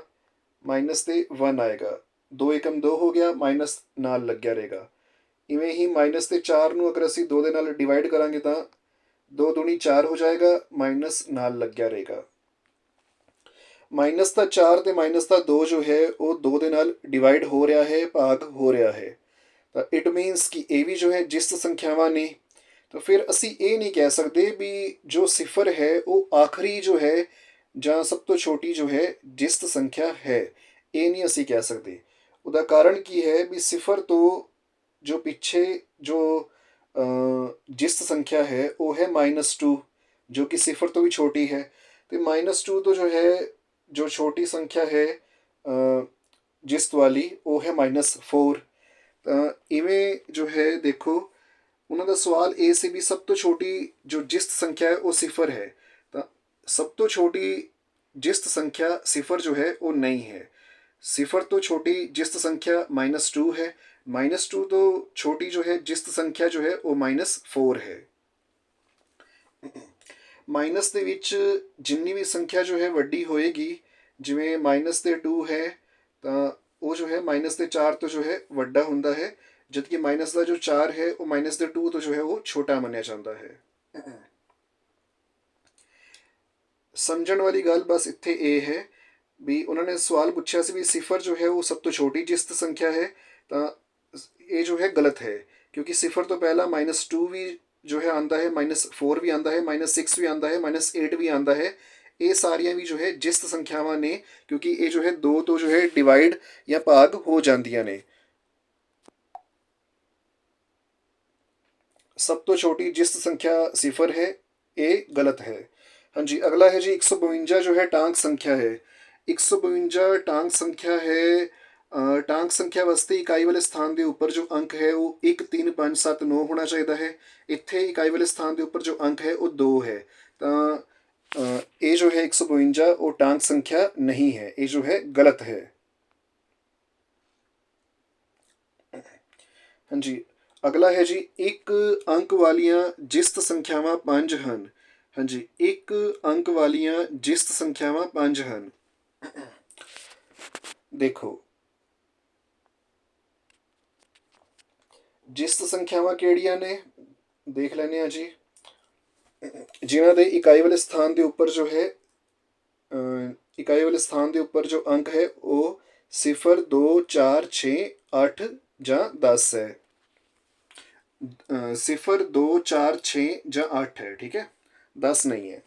ਮਾਈਨਸ ਦੇ 1 ਆਏਗਾ। 2 ਏਕਮ 2 ਹੋ ਗਿਆ, ਮਾਈਨਸ ਨਾਲ ਲੱਗਿਆ ਰਹੇਗਾ। ਇਵੇਂ ਹੀ ਮਾਈਨਸ ਦੇ 4 ਨੂੰ ਅਗਰ ਅਸੀਂ 2 ਦੇ ਨਾਲ ਡਿਵਾਈਡ ਕਰਾਂਗੇ ਤਾਂ 2 ਦੂਣੀ 4 ਹੋ ਜਾਏਗਾ, ਮਾਈਨਸ ਨਾਲ ਲੱਗਿਆ ਰਹੇਗਾ। ਮਾਈਨਸ ਦਾ 4 ਤੇ ਮਾਈਨਸ ਦਾ 2 ਜੋ ਹੈ ਉਹ 2 ਦੇ ਨਾਲ ਡਿਵਾਈਡ ਹੋ ਰਿਹਾ ਹੈ, ਭਾਗ ਹੋ ਰਿਹਾ ਹੈ। ਤਾਂ ਇਟ ਮੀਨਸ ਕਿ ਇਹ ਵੀ ਜੋ ਹੈ ਜਿਸਤ ਸੰਖਿਆਵਾਂ ਨੇ। ਤਾਂ ਫਿਰ ਅਸੀਂ ਇਹ ਨਹੀਂ ਕਹਿ ਸਕਦੇ ਵੀ ਜੋ ਸਿਫਰ ਹੈ ਉਹ ਆਖਰੀ ਜੋ ਹੈ ਜਾਂ ਸਭ ਤੋਂ ਛੋਟੀ ਜੋ ਹੈ ਜਿਸਤ ਸੰਖਿਆ ਹੈ, ਇਹ ਨਹੀਂ ਅਸੀਂ ਕਹਿ ਸਕਦੇ। ਉਹਦਾ ਕਾਰਨ ਕੀ ਹੈ ਵੀ ਸਿਫਰ ਤੋਂ ਜੋ ਪਿੱਛੇ ਜੋ ਜਿਸਤ ਸੰਖਿਆ ਹੈ ਉਹ ਹੈ -2, ਜੋ ਕਿ ਸਿਫਰ ਤੋਂ ਵੀ ਛੋਟੀ ਹੈ। ਤੇ -2 ਤੋਂ ਜੋ ਹੈ ਜੋ ਛੋਟੀ ਸੰਖਿਆ ਹੈ ਜਿਸਤ ਵਾਲੀ ਉਹ ਹੈ -4। ਤਾਂ ਇਵੇਂ ਜੋ ਹੈ ਦੇਖੋ ਉਹਨਾਂ ਦਾ ਸਵਾਲ ਇਹ ਸੀ ਵੀ ਸਭ ਤੋਂ ਛੋਟੀ ਜੋ ਜਿਸਤ ਸੰਖਿਆ ਹੈ ਉਹ ਸਿਫਰ ਹੈ। ਤਾਂ ਸਭ ਤੋਂ ਛੋਟੀ ਜਿਸਤ ਸੰਖਿਆ ਸਿਫਰ ਜੋ ਹੈ ਉਹ ਨਹੀਂ ਹੈ। ਸਿਫਰ ਤੋਂ ਛੋਟੀ ਜਿਸਤ ਸੰਖਿਆ -2 ਹੈ, -2 ਤੋਂ ਛੋਟੀ ਜੋ ਹੈ ਜਿਸਤ ਸੰਖਿਆ ਜੋ ਹੈ ਉਹ -4 ਹੈ। ਮਾਈਨਸ ਦੇ ਵਿੱਚ ਜਿੰਨੀ ਵੀ ਸੰਖਿਆ ਜੋ ਹੈ ਵੱਡੀ ਹੋਏਗੀ, ਜਿਵੇਂ ਮਾਈਨਸ ਦੇ 2 ਹੈ ਤਾਂ ਉਹ ਜੋ ਹੈ ਮਾਈਨਸ ਦੇ 4 ਤੋਂ ਜੋ ਹੈ ਵੱਡਾ ਹੁੰਦਾ ਹੈ, ਜਦਕਿ ਮਾਈਨਸ ਦਾ ਜੋ 4 ਹੈ ਉਹ ਮਾਈਨਸ ਦੇ 2 ਤੋਂ ਜੋ ਹੈ ਉਹ ਛੋਟਾ ਮੰਨਿਆ ਜਾਂਦਾ ਹੈ। ਸਮਝਣ ਵਾਲੀ ਗੱਲ ਬਸ ਇੱਥੇ ਇਹ ਹੈ ਵੀ ਉਹਨਾਂ ਨੇ ਸਵਾਲ ਪੁੱਛਿਆ ਸੀ ਵੀ ਸਿਫਰ ਜੋ ਹੈ ਉਹ ਸਭ ਤੋਂ ਛੋਟੀ ਜਿਸਤ ਸੰਖਿਆ ਹੈ, ਤਾਂ ਇਹ ਜੋ ਹੈ ਗਲਤ ਹੈ, ਕਿਉਂਕਿ ਸਿਫਰ ਤੋਂ ਪਹਿਲਾਂ -2 ਵੀ ਜੋ ਹੈ ਆਉਂਦਾ ਹੈ, -4 ਵੀ ਆਉਂਦਾ ਹੈ, -6 ਵੀ ਆਉਂਦਾ ਹੈ, -8 ਵੀ ਆਉਂਦਾ ਹੈ। ਇਹ ਸਾਰੀਆਂ ਵੀ ਜੋ ਹੈ ਜਿਸਤ ਸੰਖਿਆਵਾਂ ਨੇ, ਕਿਉਂਕਿ ਇਹ ਜੋ ਹੈ 2 ਤੋਂ ਜੋ ਹੈ ਡਿਵਾਈਡ ਜਾਂ ਭਾਗ ਹੋ ਜਾਂਦੀਆਂ ਨੇ। ਸਭ ਤੋਂ ਛੋਟੀ ਜਿਸਤ ਸੰਖਿਆ ਸਿਫਰ ਹੈ, ਇਹ ਗਲਤ ਹੈ। ਹਾਂਜੀ, ਅਗਲਾ ਹੈ ਜੀ 152 ਜੋ ਹੈ ਟਾਂਕ ਸੰਖਿਆ ਹੈ। 152 ਟਾਂਕ ਸੰਖਿਆ ਹੈ। ਟਾਂਕ ਸੰਖਿਆ ਵਾਸਤੇ ਇਕਾਈ ਵਾਲੇ ਸਥਾਨ ਦੇ ਉੱਪਰ ਜੋ ਅੰਕ ਹੈ ਉਹ 1 3 5 7 9 ਹੋਣਾ ਚਾਹੀਦਾ ਹੈ। ਇੱਥੇ ਇਕਾਈ ਵਾਲੇ ਸਥਾਨ ਦੇ ਉੱਪਰ ਜੋ ਅੰਕ ਹੈ ਉਹ 2 ਹੈ। ਤਾਂ ਇਹ ਜੋ ਹੈ 152 ਉਹ ਟਾਂਕ ਸੰਖਿਆ ਨਹੀਂ ਹੈ, ਇਹ ਜੋ ਹੈ ਗਲਤ ਹੈ। ਹਾਂਜੀ, ਅਗਲਾ ਹੈ ਜੀ ਇੱਕ ਅੰਕ ਵਾਲੀਆਂ ਜਿਸਤ ਸੰਖਿਆਵਾਂ 5 ਹਨ। ਹਾਂਜੀ, ਇੱਕ ਅੰਕ ਵਾਲੀਆਂ ਜਿਸਤ ਸੰਖਿਆਵਾਂ 5 ਹਨ। ਦੇਖੋ ਜਿਸਤ ਸੰਖਿਆਵਾਂ ਕਿਹੜੀਆਂ ਨੇ ਦੇਖ ਲੈਂਦੇ ਹਾਂ ਜੀ। ਜਿਨ੍ਹਾਂ ਦੇ ਇਕਾਈ ਵਾਲੇ ਸਥਾਨ ਦੇ ਉੱਪਰ ਜੋ ਹੈ ਇਕਾਈ ਵਾਲੇ ਸਥਾਨ ਦੇ ਉੱਪਰ ਜੋ ਅੰਕ ਹੈ ਉਹ 0 2 4 6 8 ਜਾਂ 10 ਹੈ। 0 2 4 6 ਜਾਂ 8 है, ठीक है, 10 नहीं है।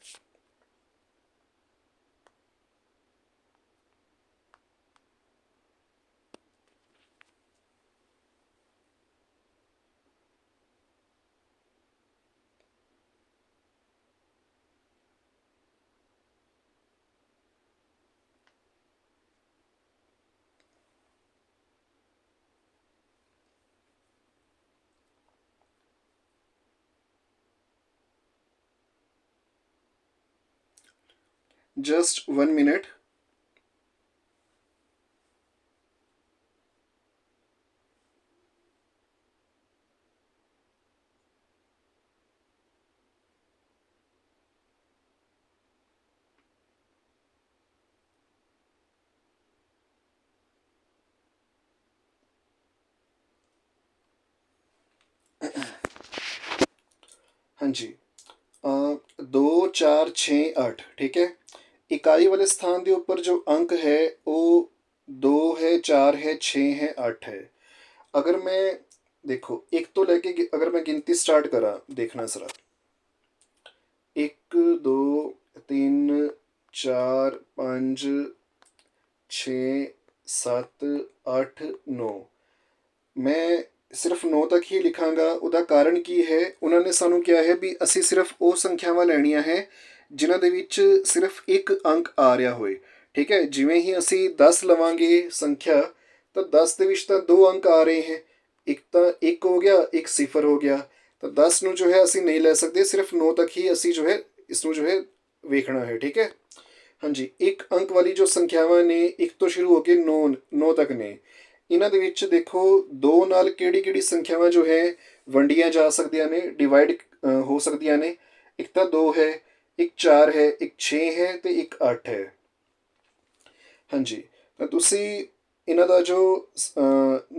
Just 1 minute। हाँ जी, 2 4 6 8, ठीक है। ਇਕਾਈ ਵਾਲੇ ਸਥਾਨ ਦੇ ਉੱਪਰ ਜੋ ਅੰਕ ਹੈ ਉਹ 2 है 4 है 6 है 8 है। अगर मैं देखो एक तो लेके अगर मैं गिनती स्टार्ट करा, देखना जरा, 1 2 3 4 5 6 7 8 9। ਮੈਂ ਸਿਰਫ 9 ਤੱਕ ਹੀ ਲਿਖਾਂਗਾ। ਉਹਦਾ ਕਾਰਨ ਕੀ ਹੈ, ਉਹਨਾਂ ਨੇ ਸਾਨੂੰ ਕਿਹਾ ਹੈ ਵੀ ਅਸੀਂ ਸਿਰਫ ਉਹ ਸੰਖਿਆਵਾਂ ਲੈਣੀਆਂ ਹੈ ਜਿਨ੍ਹਾਂ ਦੇ ਵਿੱਚ ਸਿਰਫ ਇੱਕ ਅੰਕ ਆ ਰਿਹਾ ਹੋਏ, ਠੀਕ ਹੈ। ਜਿਵੇਂ ਹੀ ਅਸੀਂ 10 ਲਵਾਂਗੇ ਸੰਖਿਆ, ਤਾਂ 10 ਦੇ ਵਿੱਚ ਤਾਂ ਦੋ ਅੰਕ ਆ ਰਹੇ ਹੈ, ਇੱਕ ਤਾਂ 1 ਹੋ ਗਿਆ, ਇੱਕ 0 ਹੋ ਗਿਆ। ਤਾਂ 10 ਨੂੰ ਜੋ ਹੈ ਅਸੀਂ ਨਹੀਂ ਲੈ ਸਕਦੇ, ਸਿਰਫ 9 ਤੱਕ ਹੀ ਅਸੀਂ ਜੋ ਹੈ ਇਸ ਨੂੰ ਜੋ ਹੈ ਵੇਖਣਾ ਹੈ, ਠੀਕ ਹੈ। ਹਾਂਜੀ, ਇੱਕ ਅੰਕ ਵਾਲੀ ਜੋ ਸੰਖਿਆਵਾਂ ਨੇ 1 ਤੋਂ ਸ਼ੁਰੂ ਹੋ ਕੇ 9 ਤੱਕ ਨੇ, ਇਹਨਾਂ ਦੇ ਵਿੱਚ ਦੇਖੋ 2 ਨਾਲ ਕਿਹੜੀ ਕਿਹੜੀ ਸੰਖਿਆਵਾਂ ਜੋ ਹੈ ਵੰਡੀਆਂ ਜਾ ਸਕਦੀਆਂ ਨੇ, ਡਿਵਾਈਡ ਹੋ ਸਕਦੀਆਂ ਨੇ। ਇੱਕ ਤਾਂ 2 ਹੈ, ਇੱਕ 4 ਹੈ, ਇੱਕ 6 ਹੈ ਤੇ ਇੱਕ 8 ਹੈ। ਹਾਂਜੀ, ਤਾਂ ਤੁਸੀਂ ਇਹਨਾਂ ਦਾ ਜੋ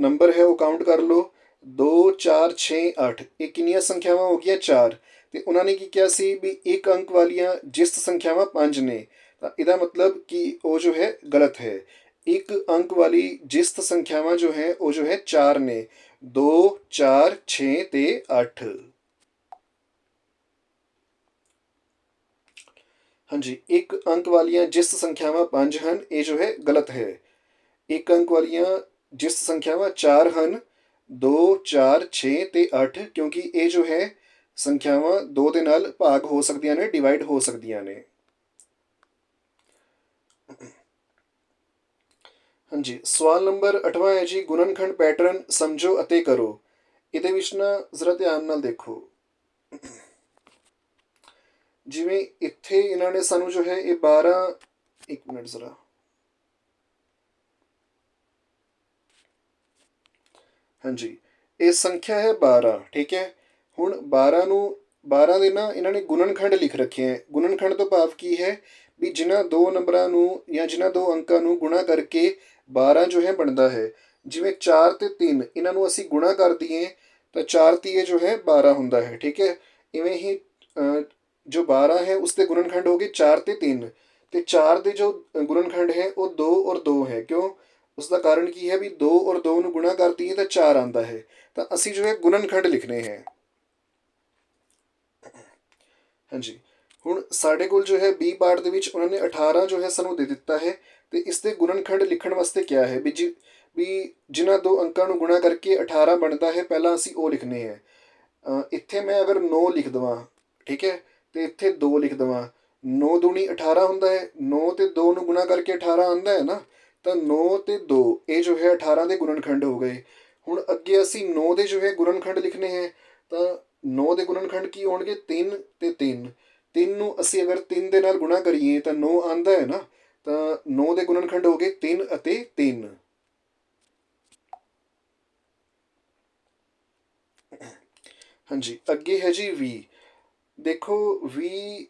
ਨੰਬਰ ਹੈ ਉਹ ਕਾਊਂਟ ਕਰ ਲਓ। 2 4 6 8, ਇਹ ਕਿੰਨੀਆਂ ਸੰਖਿਆਵਾਂ ਹੋ ਗਈਆਂ? 4। ਤੇ ਉਹਨਾਂ ਨੇ ਕੀ ਕਿਹਾ ਸੀ ਵੀ ਇੱਕ ਅੰਕ ਵਾਲੀਆਂ ਜਿਸਤ ਸੰਖਿਆਵਾਂ 5 ਨੇ, ਤਾਂ ਇਹਦਾ ਮਤਲਬ ਕਿ ਉਹ ਜੋ ਹੈ ਗਲਤ ਹੈ। ਇੱਕ ਅੰਕ ਵਾਲੀ ਜਿਸਤ ਸੰਖਿਆਵਾਂ ਜੋ ਹੈ ਉਹ ਜੋ ਹੈ 4 ਨੇ, 2 4 6 ਤੇ 8। ਹਾਂਜੀ, ਇੱਕ ਅੰਕ ਵਾਲੀਆਂ ਜਿਸਤ ਸੰਖਿਆਵਾਂ 5 ਹਨ, ਇਹ ਜੋ ਹੈ ਗਲਤ ਹੈ। ਇੱਕ ਅੰਕ ਵਾਲੀਆਂ ਜਿਸਤ ਸੰਖਿਆਵਾਂ 4 ਹਨ, 2 4 6 ਤੇ 8, ਕਿਉਂਕਿ ਇਹ ਜੋ ਹੈ ਸੰਖਿਆਵਾਂ 2 ਦੇ ਨਾਲ ਭਾਗ ਹੋ ਸਕਦੀਆਂ ਨੇ, ਡਿਵਾਈਡ ਹੋ ਸਕਦੀਆਂ ਨੇ। ਹਾਂਜੀ, ਸਵਾਲ ਨੰਬਰ 8ਵਾਂ ਹੈ ਜੀ, ਗੁਣਨਖੰਡ ਪੈਟਰਨ ਸਮਝੋ ਅਤੇ ਕਰੋ। ਇਹਦੇ ਵਿੱਚ ਨਾ ਜ਼ਰਾ ਧਿਆਨ ਨਾਲ ਦੇਖੋ। ਜਿਵੇਂ ਇੱਥੇ ਇਹਨਾਂ ਨੇ ਸਾਨੂੰ ਜੋ ਹੈ ਇਹ 12, 1 ਮਿੰਟ ਜ਼ਰਾ, ਹਾਂਜੀ, ਇਹ ਸੰਖਿਆ ਹੈ 12, ਠੀਕ ਹੈ। ਹੁਣ 12 ਦੇ ਨਾ ਇਹਨਾਂ ਨੇ ਗੁਣਨਖੰਡ ਲਿਖ ਰੱਖੇ ਹੈ। ਗੁਣਨਖੰਡ ਤੋਂ ਭਾਵ ਕੀ ਹੈ ਵੀ ਜਿਨ੍ਹਾਂ ਦੋ ਨੰਬਰਾਂ ਨੂੰ ਜਾਂ ਜਿਨ੍ਹਾਂ ਦੋ ਅੰਕਾਂ ਨੂੰ ਗੁਣਾ ਕਰਕੇ 12 ਜੋ ਹੈ ਬਣਦਾ ਹੈ। ਜਿਵੇਂ 4 ਤੇ 3, ਇਹਨਾਂ ਨੂੰ ਅਸੀਂ ਗੁਣਾ ਕਰ ਦਈਏ ਤਾਂ 4 ਤੀਏ ਜੋ ਹੈ 12 ਹੁੰਦਾ ਹੈ, ਠੀਕ ਹੈ। ਇਵੇਂ ਹੀ ਜੋ 12 ਹੈ ਉਸ ਦੇ ਗੁਣਨਖੰਡ ਹੋ ਗਏ 4 ਤੇ 3, ਤੇ 4 ਦੇ ਜੋ ਗੁਣਨਖੰਡ ਹੈ ਉਹ 2 ਔਰ 2 ਹੈ। ਕਿਉਂ? ਉਸ ਦਾ ਕਾਰਨ ਕੀ ਹੈ ਵੀ 2 ਔਰ 2 ਨੂੰ ਗੁਣਾ ਕਰ ਦਈਏ ਤਾਂ 4 ਆਉਂਦਾ ਹੈ। ਤਾਂ ਅਸੀਂ ਜੋ ਹੈ ਗੁਣਨਖੰਡ ਲਿਖਣੇ ਹੈ। ਹਾਂਜੀ, ਹੁਣ ਸਾਡੇ ਕੋਲ ਜੋ ਹੈ ਬੀ ਪਾਰਟ ਦੇ ਵਿੱਚ ਉਹਨਾਂ ਨੇ 18 ਜੋ ਹੈ ਸਾਨੂੰ ਦੇ ਦਿੱਤਾ ਹੈ, ਤੇ ਇਸ ਦੇ ਗੁਣਨਖੰਡ ਲਿਖਣ ਵਾਸਤੇ ਕਿਹਾ ਹੈ ਵੀ ਜਿਨ੍ਹਾਂ ਦੋ ਅੰਕਾਂ ਨੂੰ ਗੁਣਾ ਕਰਕੇ 18 ਬਣਦਾ ਹੈ, ਪਹਿਲਾਂ ਅਸੀਂ ਉਹ ਲਿਖਣੇ ਹੈ। ਇੱਥੇ ਮੈਂ ਅਗਰ 9 ਲਿਖ ਦੇਵਾਂ, ਠੀਕ ਹੈ, ਤੇ ਇੱਥੇ 2 ਲਿਖ ਦੇਵਾਂ, 9 ਦੂਣੀ 18 ਹੁੰਦਾ ਹੈ, 9 ਤੇ 2 ਨੂੰ ਗੁਣਾ ਕਰਕੇ 18 ਆਉਂਦਾ ਹੈ ਨਾ, ਤਾਂ 9 ਤੇ 2 ਇਹ ਜੋ ਹੈ 18 ਦੇ ਗੁਣਨਖੰਡ ਹੋ ਗਏ। ਹੁਣ ਅੱਗੇ ਅਸੀਂ 9 ਦੇ ਜੋ ਹੈ ਗੁਣਨਖੰਡ ਲਿਖਣੇ ਹੈ, ਤਾਂ 9 ਦੇ ਗੁਣਨਖੰਡ ਕੀ ਹੋਣਗੇ? 3 ਤੇ 3। 3 ਨੂੰ ਅਸੀਂ ਅਗਰ 3 ਦੇ ਨਾਲ ਗੁਣਾ ਕਰੀਏ ਤਾਂ 9 ਆਉਂਦਾ ਹੈ ਨਾ, ਤਾਂ 9 ਦੇ ਗੁਣਨਖੰਡ ਹੋ ਗਏ 3 ਅਤੇ 3। ਹਾਂਜੀ, ਅੱਗੇ ਹੈ ਜੀ 20। ਦੇਖੋ 20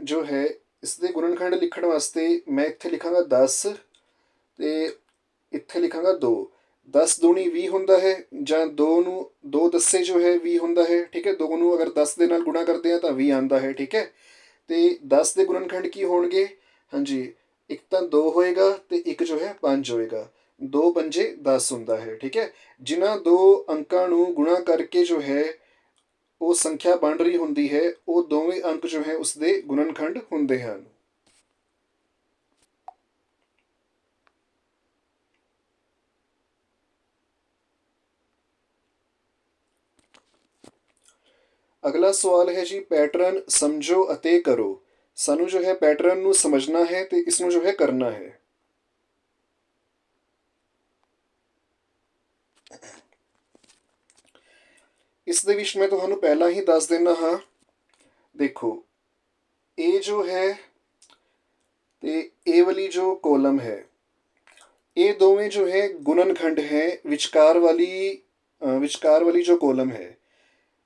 ਜੋ ਹੈ ਇਸ ਦੇ ਗੁਣਨਖੰਡ ਲਿਖਣ ਵਾਸਤੇ ਮੈਂ ਇੱਥੇ ਲਿਖਾਂਗਾ 10 ਤੇ ਇੱਥੇ ਲਿਖਾਂਗਾ 2। 10 ਦੂਣੀ 20 ਹੁੰਦਾ ਹੈ, ਜਾਂ 2 ਨੂੰ 2 ਦੱਸੇ ਜੋ ਹੈ 20 ਹੁੰਦਾ ਹੈ, ਠੀਕ ਹੈ। 2 ਨੂੰ ਅਗਰ 10 ਦੇ ਨਾਲ ਗੁਣਾ ਕਰਦੇ ਹਾਂ ਤਾਂ 20 ਆਉਂਦਾ ਹੈ, ਠੀਕ ਹੈ। ਤੇ 10 ਦੇ ਗੁਣਨਖੰਡ ਕੀ ਹੋਣਗੇ? ਹਾਂਜੀ, ਇੱਕ ਤਾਂ 2 ਹੋਏਗਾ ਤੇ ਇੱਕ ਜੋ ਹੈ 5 ਹੋਏਗਾ। 2 ਪੰਜੇ 10 ਹੁੰਦਾ ਹੈ, ਠੀਕ ਹੈ। ਜਿਨ੍ਹਾਂ ਦੋ ਅੰਕਾਂ ਨੂੰ ਗੁਣਾ ਕਰਕੇ ਜੋ ਹੈ ਉਹ ਸੰਖਿਆ ਬਣ ਰਹੀ ਹੁੰਦੀ ਹੈ, ਉਹ ਦੋਵੇਂ ਅੰਕ ਜੋ ਹੈ ਉਸਦੇ ਗੁਣਨਖੰਡ ਹੁੰਦੇ ਹਨ। ਅਗਲਾ ਸਵਾਲ ਹੈ ਜੀ, ਪੈਟਰਨ ਸਮਝੋ ਅਤੇ ਕਰੋ। ਸਾਨੂੰ ਜੋ ਹੈ ਪੈਟਰਨ ਨੂੰ ਸਮਝਣਾ ਹੈ ਤੇ ਇਸ ਨੂੰ ਜੋ ਹੈ ਕਰਨਾ ਹੈ। ਇਸ ਦੇ ਵਿੱਚ ਮੈਂ ਤੁਹਾਨੂੰ ਪਹਿਲਾਂ ਹੀ ਦੱਸ ਦਿੰਦਾ ਹਾਂ। ਦੇਖੋ, ਇਹ ਜੋ ਹੈ ਤੇ ਇਹ ਵਾਲੀ ਜੋ ਕੋਲਮ ਹੈ, ਇਹ ਦੋਵੇਂ ਜੋ ਹੈ ਗੁਣਨਖੰਡ ਹੈ। ਵਿਚਕਾਰ ਵਾਲੀ ਜੋ ਕੋਲਮ ਹੈ,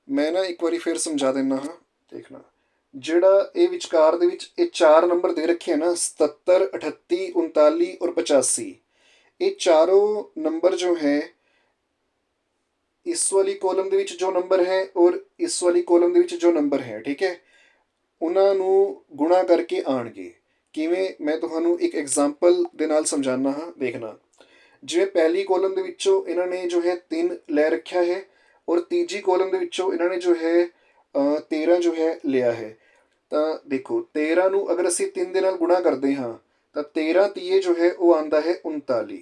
ਮੈਂ ਨਾ ਇੱਕ ਵਾਰੀ ਫਿਰ ਸਮਝਾ ਦਿੰਦਾ ਹਾਂ, ਦੇਖਣਾ। ਜਿਹੜਾ ਇਹ ਵਿਚਕਾਰ ਦੇ ਵਿੱਚ ਇਹ 4 ਨੰਬਰ ਦੇ ਰੱਖੇ ਆ ਨਾ, 77, 38, 39 ਔਰ 85, ਇਹ ਚਾਰੋਂ ਨੰਬਰ ਜੋ ਹੈ ਇਸ ਵਾਲੀ ਕੋਲਮ ਦੇ ਵਿੱਚ ਜੋ ਨੰਬਰ ਹੈ ਔਰ ਇਸ ਵਾਲੀ ਕੋਲਮ ਦੇ ਵਿੱਚ ਜੋ ਨੰਬਰ ਹੈ, ਠੀਕ ਹੈ, ਉਹਨਾਂ ਨੂੰ ਗੁਣਾ ਕਰਕੇ ਆਣਗੇ। ਕਿਵੇਂ, ਮੈਂ ਤੁਹਾਨੂੰ ਇੱਕ ਐਗਜ਼ਾਮਪਲ ਦੇ ਨਾਲ ਸਮਝਾਉਣਾ ਹਾਂ, ਦੇਖਣਾ। ਜਿਵੇਂ ਪਹਿਲੀ ਕੋਲਮ ਦੇ ਵਿੱਚੋਂ ਇਹਨਾਂ ਨੇ ਜੋ ਹੈ 3 ਲੈ ਰੱਖਿਆ ਹੈ ਔਰ ਤੀਜੀ ਕੋਲਮ ਦੇ ਵਿੱਚੋਂ ਇਹਨਾਂ ਨੇ ਜੋ ਹੈ 13 ਜੋ ਹੈ ਲਿਆ ਹੈ। ਤਾਂ ਦੇਖੋ, 13 ਨੂੰ ਅਗਰ ਅਸੀਂ 3 ਦੇ ਨਾਲ ਗੁਣਾ ਕਰਦੇ ਹਾਂ ਤਾਂ 13 ਤੀਏ ਜੋ ਹੈ ਉਹ ਆਉਂਦਾ ਹੈ 39।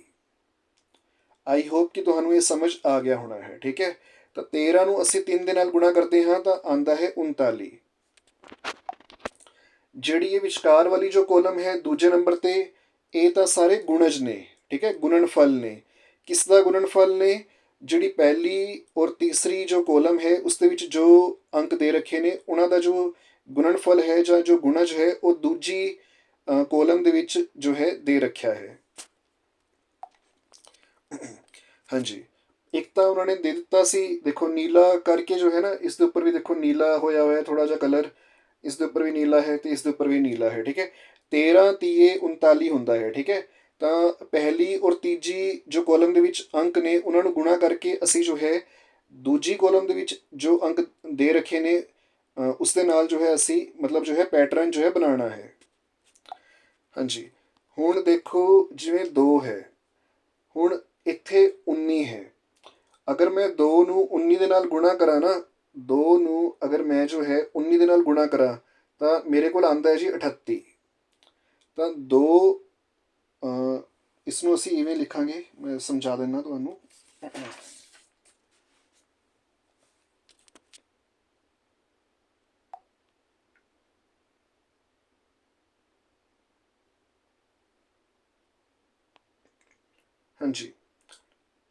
ਆਈ ਹੋਪ ਕਿ ਤੁਹਾਨੂੰ ਇਹ ਸਮਝ ਆ ਗਿਆ ਹੋਣਾ ਹੈ, ਠੀਕ ਹੈ। ਤਾਂ 13 ਨੂੰ ਅਸੀਂ 3 ਦੇ ਨਾਲ ਗੁਣਾ ਕਰਦੇ ਹਾਂ ਤਾਂ ਆਉਂਦਾ ਹੈ 39। ਜਿਹੜੀ ਇਹ ਵਿਚਕਾਰ ਵਾਲੀ ਜੋ ਕੋਲਮ ਹੈ ਦੂਜੇ ਨੰਬਰ ਤੇ, ਇਹ ਤਾਂ ਸਾਰੇ ਗੁਣਜ ਨੇ, ਠੀਕ ਹੈ, ਗੁਣਨਫਲ ਨੇ। ਕਿਸ ਦਾ ਗੁਣਨਫਲ ਨੇ? ਜਿਹੜੀ ਪਹਿਲੀ ਔਰ ਤੀਸਰੀ ਜੋ ਕੋਲਮ ਹੈ ਉਸ ਦੇ ਵਿੱਚ ਜੋ ਅੰਕ ਦੇ ਰੱਖੇ ਨੇ ਉਹਨਾਂ ਦਾ ਜੋ ਗੁਣਨਫਲ ਹੈ ਜਾਂ ਜੋ ਗੁਣਜ ਹੈ ਉਹ ਦੂਜੀ ਕੋਲਮ ਦੇ ਵਿੱਚ ਜੋ ਹੈ ਦੇ ਰੱਖਿਆ ਹੈ। ਹਾਂਜੀ, ਇੱਕ ਤਾਂ ਉਹਨਾਂ ਨੇ ਦੇ ਦਿੱਤਾ ਸੀ, ਦੇਖੋ ਨੀਲਾ ਕਰਕੇ ਜੋ ਹੈ ਨਾ, ਇਸ ਦੇ ਉੱਪਰ ਵੀ ਦੇਖੋ ਨੀਲਾ ਹੋਇਆ ਹੋਇਆ ਥੋੜਾ ਜਿਹਾ ਕਲਰ, ਇਸ ਦੇ ਉੱਪਰ ਵੀ ਨੀਲਾ ਹੈ ਤੇ ਇਸ ਦੇ ਉੱਪਰ ਵੀ ਨੀਲਾ ਹੈ, ਠੀਕ ਹੈ। 13 ਤੀਏ 39 ਹੁੰਦਾ ਹੈ, ਠੀਕ ਹੈ। ਤਾਂ ਪਹਿਲੀ ਔਰ ਤੀਜੀ ਜੋ ਕੋਲਮ ਦੇ ਵਿੱਚ ਅੰਕ ਨੇ ਉਹਨਾਂ ਨੂੰ ਗੁਣਾ ਕਰਕੇ ਅਸੀਂ ਜੋ ਹੈ ਦੂਜੀ ਕੋਲਮ ਦੇ ਵਿੱਚ ਜੋ ਅੰਕ ਦੇ ਰੱਖੇ ਨੇ ਉਸ ਦੇ ਨਾਲ ਜੋ ਹੈ ਅਸੀਂ ਮਤਲਬ ਜੋ ਹੈ ਪੈਟਰਨ ਜੋ ਹੈ ਬਣਾਉਣਾ ਹੈ। ਹਾਂਜੀ, ਹੁਣ ਦੇਖੋ ਜਿਵੇਂ 2 ਹੈ, ਹੁਣ ਇੱਥੇ 19 ਹੈ। ਅਗਰ ਮੈਂ 2 ਨੂੰ 19 ਦੇ ਨਾਲ ਗੁਣਾ ਕਰਾਂ ਨਾ, 2 ਨੂੰ ਅਗਰ ਮੈਂ ਜੋ ਹੈ 19 ਦੇ ਨਾਲ ਗੁਣਾ ਕਰਾਂ ਤਾਂ ਮੇਰੇ ਕੋਲ ਆਉਂਦਾ ਹੈ ਜੀ 38। ਤਾਂ 2 ਇਸ ਨੂੰ ਅਸੀਂ ਇਵੇਂ ਲਿਖਾਂਗੇ, ਮੈਂ ਸਮਝਾ ਦਿੰਦਾ ਤੁਹਾਨੂੰ। ਹਾਂਜੀ,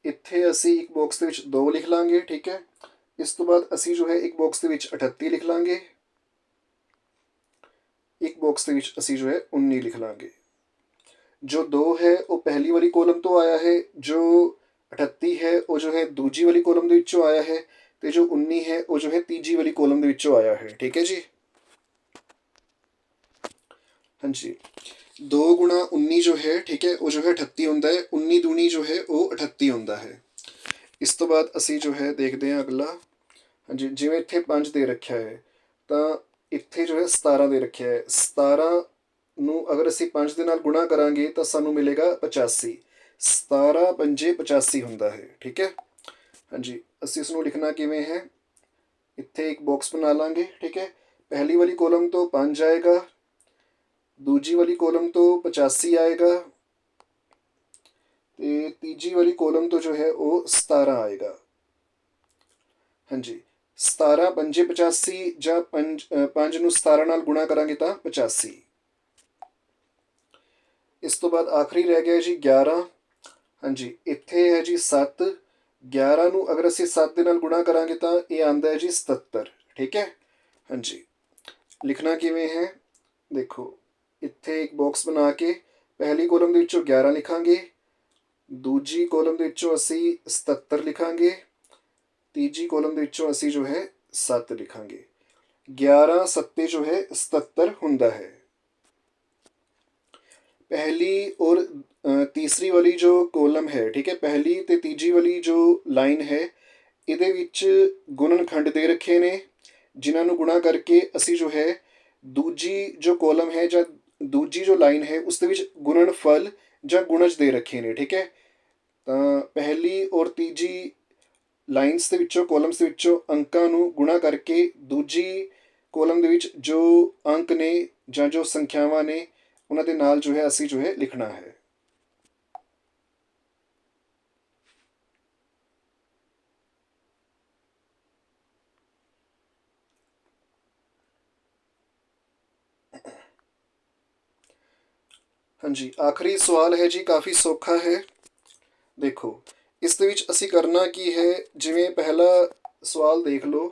ਇੱਥੇ ਅਸੀਂ ਇੱਕ ਬਾਕਸ ਦੇ ਵਿੱਚ 2 ਲਿਖ ਲਾਂਗੇ, ਠੀਕ ਹੈ। ਇਸ ਤੋਂ ਬਾਅਦ ਅਸੀਂ ਜੋ ਹੈ ਇੱਕ ਬਾਕਸ ਦੇ ਵਿੱਚ 38 ਲਿਖ ਲਾਂਗੇ, ਇੱਕ ਬਾਕਸ ਦੇ ਵਿੱਚ ਅਸੀਂ ਜੋ ਹੈ 19 ਲਿਖ ਲਾਂਗੇ। ਜੋ 2 ਹੈ ਉਹ ਪਹਿਲੀ ਵਾਲੀ ਕੋਲਮ ਤੋਂ ਆਇਆ ਹੈ, ਜੋ 38 ਹੈ ਉਹ ਜੋ ਹੈ ਦੂਜੀ ਵਾਲੀ ਕੋਲਮ ਦੇ ਵਿੱਚੋਂ ਆਇਆ ਹੈ ਤੇ ਜੋ 19 ਹੈ ਉਹ ਜੋ ਹੈ ਤੀਜੀ ਵਾਲੀ ਕੋਲਮ ਦੇ ਵਿੱਚੋਂ ਆਇਆ ਹੈ, ਠੀਕ ਹੈ ਜੀ। ਹਾਂਜੀ, 2 ਗੁਣਾ 19 ਜੋ ਹੈ, ਠੀਕ ਹੈ, ਉਹ ਜੋ ਹੈ 38 ਹੁੰਦਾ ਹੈ। 19 ਦੂਣੀ ਜੋ ਹੈ ਉਹ 38 ਹੁੰਦਾ ਹੈ। ਇਸ ਤੋਂ ਬਾਅਦ ਅਸੀਂ ਜੋ ਹੈ ਦੇਖਦੇ ਹਾਂ ਅਗਲਾ। ਹਾਂਜੀ, ਜਿਵੇਂ ਇੱਥੇ 5 ਦੇ ਰੱਖਿਆ ਹੈ ਤਾਂ ਇੱਥੇ ਜੋ ਹੈ 17 ਦੇ ਰੱਖਿਆ ਹੈ। 17 ਨੂੰ ਅਗਰ ਅਸੀਂ 5 ਦੇ ਨਾਲ ਗੁਣਾ ਕਰਾਂਗੇ ਤਾਂ ਸਾਨੂੰ ਮਿਲੇਗਾ 85। 17 ਪੰਜੇ 85 ਹੁੰਦਾ ਹੈ, ਠੀਕ ਹੈ। ਹਾਂਜੀ, ਅਸੀਂ ਇਸ ਨੂੰ ਲਿਖਣਾ ਕਿਵੇਂ ਹੈ, ਇੱਥੇ ਇੱਕ ਬਾਕਸ ਬਣਾ ਲਾਂਗੇ, ਠੀਕ ਹੈ। ਪਹਿਲੀ ਵਾਲੀ ਕੋਲਮ ਤੋਂ 5 ਆਏਗਾ, ਦੂਜੀ ਵਾਲੀ ਕੋਲਮ ਤੋਂ 85 ਆਏਗਾ ਤੇ ਤੀਜੀ ਵਾਲੀ ਕੋਲਮ ਤੋਂ ਜੋ ਹੈ ਉਹ 17 ਆਏਗਾ। ਹਾਂਜੀ, 17 ਪੰਜੇ 85 ਜਾਂ 5 ਨੂੰ 17 ਨਾਲ ਗੁਣਾ ਕਰਾਂਗੇ ਤਾਂ 85। ਇਸ ਤੋਂ ਬਾਅਦ ਆਖਰੀ ਰਹਿ ਗਿਆ ਜੀ 11। ਹਾਂਜੀ, ਇੱਥੇ ਹੈ ਜੀ 7। 11 ਨੂੰ ਅਗਰ ਅਸੀਂ 7 ਦੇ ਨਾਲ ਗੁਣਾ ਕਰਾਂਗੇ ਤਾਂ ਇਹ ਆਉਂਦਾ ਹੈ ਜੀ 77, ਠੀਕ ਹੈ। ਹਾਂਜੀ, ਲਿਖਣਾ ਕਿਵੇਂ ਹੈ, ਦੇਖੋ ਇੱਥੇ ਇੱਕ ਬਾਕਸ ਬਣਾ ਕੇ ਪਹਿਲੀ ਕੋਲਮ ਦੇ ਵਿੱਚੋਂ 11 ਲਿਖਾਂਗੇ, ਦੂਜੀ ਕੋਲਮ ਦੇ ਵਿੱਚੋਂ ਅਸੀਂ 77 ਲਿਖਾਂਗੇ, ਤੀਜੀ ਕੋਲਮ ਦੇ ਵਿੱਚੋਂ ਅਸੀਂ ਜੋ ਹੈ 7 ਲਿਖਾਂਗੇ। 11 ਸੱਤੇ ਜੋ ਹੈ 77 ਹੁੰਦਾ ਹੈ। ਪਹਿਲੀ ਔਰ ਤੀਸਰੀ ਵਾਲੀ ਜੋ ਕੋਲਮ ਹੈ, ਠੀਕ ਹੈ, ਪਹਿਲੀ ਤੇ ਤੀਜੀ ਵਾਲੀ ਜੋ ਲਾਈਨ ਹੈ ਇਹਦੇ ਵਿੱਚ ਗੁਣਨਖੰਡ ਦੇ ਰੱਖੇ ਨੇ ਜਿਨ੍ਹਾਂ ਨੂੰ ਗੁਣਾ ਕਰਕੇ ਅਸੀਂ ਜੋ ਹੈ ਦੂਜੀ ਜੋ ਕੋਲਮ ਹੈ ਜਾਂ ਦੂਜੀ ਜੋ ਲਾਈਨ ਹੈ ਉਸ ਦੇ ਵਿੱਚ ਗੁਣਨਫਲ ਜਾਂ ਗੁਣਜ ਦੇ ਰੱਖੇ ਨੇ, ਠੀਕ ਹੈ। ਤਾਂ ਪਹਿਲੀ ਔਰ ਤੀਜੀ ਲਾਈਨਸ ਦੇ ਵਿੱਚੋਂ, ਕੋਲਮਸ ਦੇ ਵਿੱਚੋਂ ਅੰਕਾਂ ਨੂੰ ਗੁਣਾ ਕਰਕੇ ਦੂਜੀ ਕੋਲਮ ਦੇ ਵਿੱਚ ਜੋ ਅੰਕ ਨੇ ਜਾਂ ਜੋ ਸੰਖਿਆਵਾਂ ਨੇ ਉਹਨਾਂ ਦੇ ਨਾਲ ਜੋ ਹੈ ਅਸੀਂ ਜੋ ਹੈ ਲਿਖਣਾ ਹੈ। ਹਾਂਜੀ, ਆਖਰੀ ਸਵਾਲ ਹੈ ਜੀ, ਕਾਫੀ ਸੌਖਾ ਹੈ। ਦੇਖੋ ਇਸ ਦੇ ਵਿੱਚ ਅਸੀਂ ਕਰਨਾ ਕੀ ਹੈ, ਜਿਵੇਂ ਪਹਿਲਾ ਸਵਾਲ ਦੇਖ ਲਓ,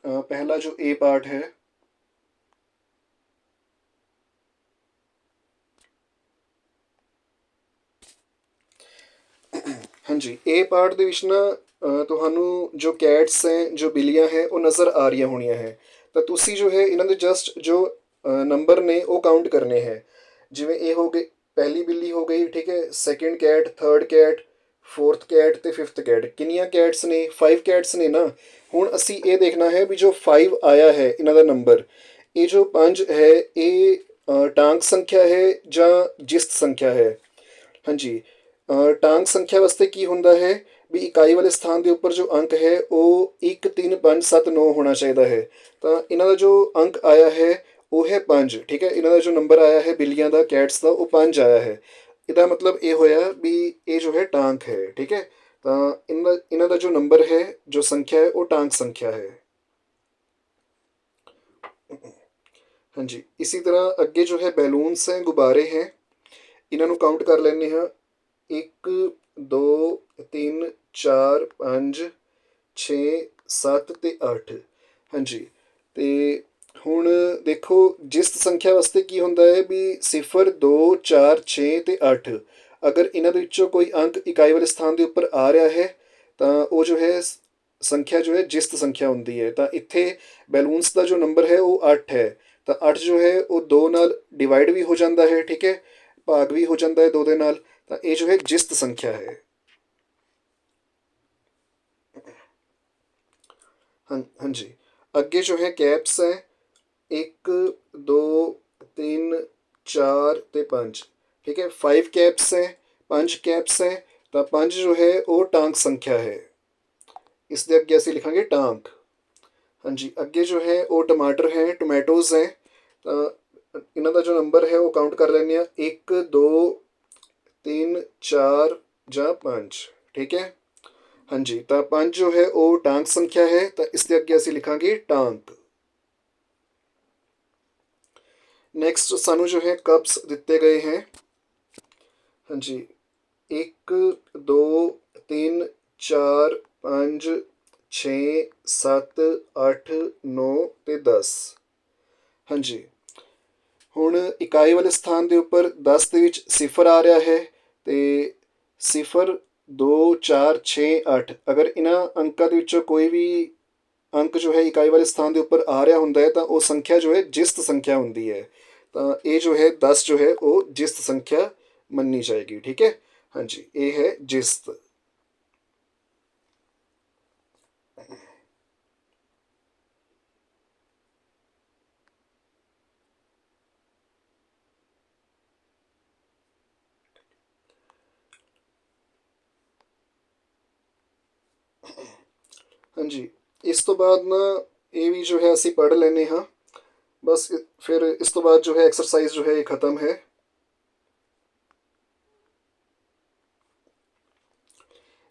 ਪਹਿਲਾ ਜੋ ਏ ਪਾਰਟ ਹੈ, ਹਾਂਜੀ ਏ ਪਾਰਟ ਦੇ ਵਿੱਚ ਨਾ ਤੁਹਾਨੂੰ ਜੋ ਕੈਟਸ ਹੈ, ਜੋ ਬਿੱਲੀਆਂ ਹੈ ਉਹ ਨਜ਼ਰ ਆ ਰਹੀਆਂ ਹੋਣੀਆਂ ਹੈ। ਤਾਂ ਤੁਸੀਂ ਜੋ ਹੈ ਇਹਨਾਂ ਦੇ ਜਸਟ ਜੋ ਨੰਬਰ ਨੇ ਉਹ ਕਾਊਂਟ ਕਰਨੇ ਹੈ। ਜਿਵੇਂ ਇਹ ਹੋ ਗਈ ਪਹਿਲੀ ਬਿੱਲੀ ਹੋ ਗਈ, ਠੀਕ ਹੈ, second cat, third cat, fourth cat ਅਤੇ ਫਿਫਥ ਕੈਟ। ਕਿੰਨੀਆਂ ਕੈਟਸ ਨੇ? 5 ਕੈਟਸ ਨੇ ਨਾ। ਹੁਣ ਅਸੀਂ ਇਹ ਦੇਖਣਾ ਹੈ ਵੀ ਜੋ 5 ਆਇਆ ਹੈ ਇਹਨਾਂ ਦਾ ਨੰਬਰ, ਇਹ ਜੋ 5 ਹੈ ਇਹ ਟਾਂਕ ਸੰਖਿਆ ਹੈ ਜਾਂ ਜਿਸਤ ਸੰਖਿਆ ਹੈ। ਹਾਂਜੀ, ਟਾਂਕ ਸੰਖਿਆ ਵਾਸਤੇ ਕੀ ਹੁੰਦਾ ਹੈ ਵੀ ਇਕਾਈ ਵਾਲੇ ਸਥਾਨ ਦੇ ਉੱਪਰ ਜੋ ਅੰਕ ਹੈ ਉਹ 1 3 5 7 9 ਹੋਣਾ ਚਾਹੀਦਾ ਹੈ। ਤਾਂ ਇਹਨਾਂ ਦਾ ਜੋ ਅੰਕ ਆਇਆ ਹੈ ਉਹ ਹੈ 5, ਠੀਕ ਹੈ। ਇਹਨਾਂ ਦਾ ਜੋ ਨੰਬਰ ਆਇਆ ਹੈ ਬਿੱਲੀਆਂ ਦਾ, ਕੈਟਸ ਦਾ, ਉਹ 5 ਆਇਆ ਹੈ। ਇਹਦਾ ਮਤਲਬ ਇਹ ਹੋਇਆ ਵੀ ਇਹ ਜੋ ਹੈ ਟਾਂਕ ਹੈ, ਠੀਕ ਹੈ। ਤਾਂ ਇਹਨਾਂ ਦਾ ਜੋ ਨੰਬਰ ਹੈ, ਜੋ ਸੰਖਿਆ ਹੈ, ਉਹ ਟਾਂਕ ਸੰਖਿਆ ਹੈ। ਹਾਂਜੀ, ਇसी ਤਰ੍ਹਾਂ ਅੱਗੇ ਜੋ ਹੈ ਬੈਲੂਨਸ ਹੈ, ਗੁਬਾਰੇ ਹੈ, ਇਹਨਾਂ ਨੂੰ ਕਾਊਂਟ ਕਰ ਲੈਂਦੇ ਹਾਂ। 1 2 3 4 5 6 7 ਅਤੇ 8। ਹਾਂਜੀ, ਅਤੇ ਹੁਣ ਦੇਖੋ ਜਿਸਤ ਸੰਖਿਆ ਵਾਸਤੇ ਕੀ ਹੁੰਦਾ ਹੈ ਵੀ 0 2 4 6 ਅਤੇ 8। ਅਗਰ ਇਹਨਾਂ ਦੇ ਵਿੱਚੋਂ ਕੋਈ ਅੰਕ ਇਕਾਈ ਵਾਲੇ ਸਥਾਨ ਦੇ ਉੱਪਰ ਆ ਰਿਹਾ ਹੈ ਤਾਂ ਉਹ ਜੋ ਹੈ ਸੰਖਿਆ ਜੋ ਹੈ ਜਿਸਤ ਸੰਖਿਆ ਹੁੰਦੀ ਹੈ। ਤਾਂ ਇੱਥੇ ਬੈਲੂਨਸ ਦਾ ਜੋ ਨੰਬਰ ਹੈ ਉਹ 8 ਹੈ। ਤਾਂ 8 ਜੋ ਹੈ ਉਹ 2 ਨਾਲ ਡਿਵਾਈਡ ਵੀ ਹੋ ਜਾਂਦਾ ਹੈ, ਠੀਕ ਹੈ, ਭਾਗ ਵੀ ਹੋ ਜਾਂਦਾ ਹੈ 2 ਦੇ ਨਾਲ। ਤਾਂ ਇਹ ਜੋ ਹੈ ਜਿਸਤ ਸੰਖਿਆ ਹੈ। ਹਾਂਜੀ, ਅੱਗੇ ਜੋ ਹੈ ਕੈਪਸ ਹੈ, 1 2 3 4 ਅਤੇ 5, ਠੀਕ ਹੈ। 5 ਕੈਪਸ ਹੈ, 5 ਕੈਪਸ ਹੈ। ਤਾਂ 5 ਜੋ ਹੈ ਉਹ ਟਾਂਕ ਸੰਖਿਆ ਹੈ। ਇਸ ਦੇ ਅੱਗੇ ਅਸੀਂ ਲਿਖਾਂਗੇ ਟਾਂਕ। ਹਾਂਜੀ, ਅੱਗੇ ਜੋ ਹੈ ਉਹ ਟਮਾਟਰ ਹੈ, ਟੋਮੈਟੋਜ਼ ਹੈ। ਤਾਂ ਇਹਨਾਂ ਦਾ ਜੋ ਨੰਬਰ ਹੈ ਉਹ ਕਾਊਂਟ ਕਰ ਲੈਂਦੇ ਹਾਂ, 1 2 3 4 ਜਾਂ 5, ਠੀਕ ਹੈ। ਹਾਂਜੀ, ਤਾਂ 5 ਜੋ ਹੈ ਉਹ ਟਾਂਕ ਸੰਖਿਆ ਹੈ। ਤਾਂ ਇਸ ਦੇ ਅੱਗੇ ਅਸੀਂ ਲਿਖਾਂਗੇ ਟਾਂਕ। ਨੈਕਸਟ ਸਾਨੂੰ ਜੋ ਹੈ ਕਪਸ ਦਿੱਤੇ ਗਏ ਹੈ। ਹਾਂਜੀ, 1 2 3 4 5 6 7 8 9 ਅਤੇ 10। ਹਾਂਜੀ, ਹੁਣ ਇਕਾਈ ਵਾਲੇ ਸਥਾਨ ਦੇ ਉੱਪਰ 10 ਦੇ ਵਿੱਚ 0 ਆ ਰਿਹਾ ਹੈ ਅਤੇ 0 2 4 6 8। ਅਗਰ ਇਹਨਾਂ ਅੰਕਾਂ ਦੇ ਵਿੱਚੋਂ ਕੋਈ ਵੀ ਅੰਕ ਜੋ ਹੈ ਇਕਾਈ ਵਾਲੇ ਸਥਾਨ ਦੇ ਉੱਪਰ ਆ ਰਿਹਾ ਹੁੰਦਾ ਹੈ ਤਾਂ ਉਹ ਸੰਖਿਆ ਜੋ ਹੈ ਜਿਸਤ ਸੰਖਿਆ ਹੁੰਦੀ ਹੈ। ਤਾਂ ਇਹ ਜੋ ਹੈ 10 ਜੋ ਹੈ ਉਹ ਜਿਸਤ ਸੰਖਿਆ ਮੰਨੀ ਜਾਏਗੀ, ਠੀਕ ਹੈ। ਹਾਂਜੀ, ਇਹ ਹੈ ਜਿਸਤ। ਹਾਂਜੀ, ਇਸ ਤੋਂ ਬਾਅਦ ਨਾ ਇਹ ਵੀ ਜੋ ਹੈ ਅਸੀਂ ਪੜ੍ਹ ਲੈਂਦੇ ਹਾਂ। ਬਸ ਫਿਰ ਇਸ ਤੋਂ ਬਾਅਦ ਜੋ ਹੈ ਐਕਸਰਸਾਈਜ਼ ਜੋ ਹੈ ਇਹ ਖਤਮ ਹੈ।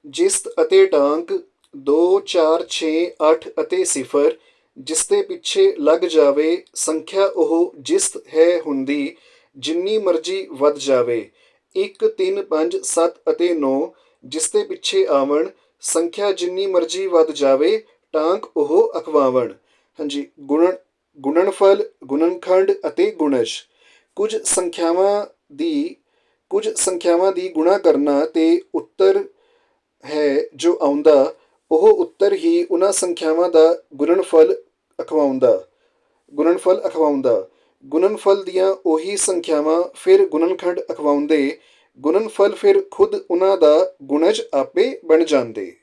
ਜਿਸਤ ਅਤੇ ਟਾਂਕ 2 4 6 8 ਅਤੇ 0 ਜਿਸ ਦੇ ਪਿੱਛੇ ਲੱਗ ਜਾਵੇ ਸੰਖਿਆ ਉਹ ਜਿਸਤ ਹੈ ਹੁੰਦੀ ਜਿੰਨੀ ਮਰਜ਼ੀ ਵੱਧ ਜਾਵੇ। 1 3 5 7 ਅਤੇ 9 ਜਿਸ ਦੇ ਪਿੱਛੇ ਆਵਣ ਸੰਖਿਆ ਜਿੰਨੀ ਮਰਜ਼ੀ ਵੱਧ ਜਾਵੇ ਟਾਂਕ ਉਹ ਅਖਵਾਵਣ। ਹਾਂਜੀ, ਗੁਣਨਫਲ, ਗੁਣਨਖੰਡ ਅਤੇ ਗੁਣਜ। ਕੁਝ ਸੰਖਿਆਵਾਂ ਦੀ ਗੁਣਾ ਕਰਨਾ ਤੇ ਉੱਤਰ ਹੈ ਜੋ ਆਉਂਦਾ ਉਹ ਉੱਤਰ ਹੀ ਉਹਨਾਂ ਸੰਖਿਆਵਾਂ ਦਾ ਗੁਣਨਫਲ ਅਖਵਾਉਂਦਾ। ਗੁਣਨਫਲ ਦੀਆਂ ਉਹੀ ਸੰਖਿਆਵਾਂ ਫਿਰ ਗੁਣਨਖੰਡ ਅਖਵਾਉਂਦੇ। ਗੁਣਨਫਲ ਫਿਰ ਖੁਦ ਉਹਨਾਂ ਦਾ ਗੁਣਜ ਆਪੇ ਬਣ ਜਾਂਦੇ।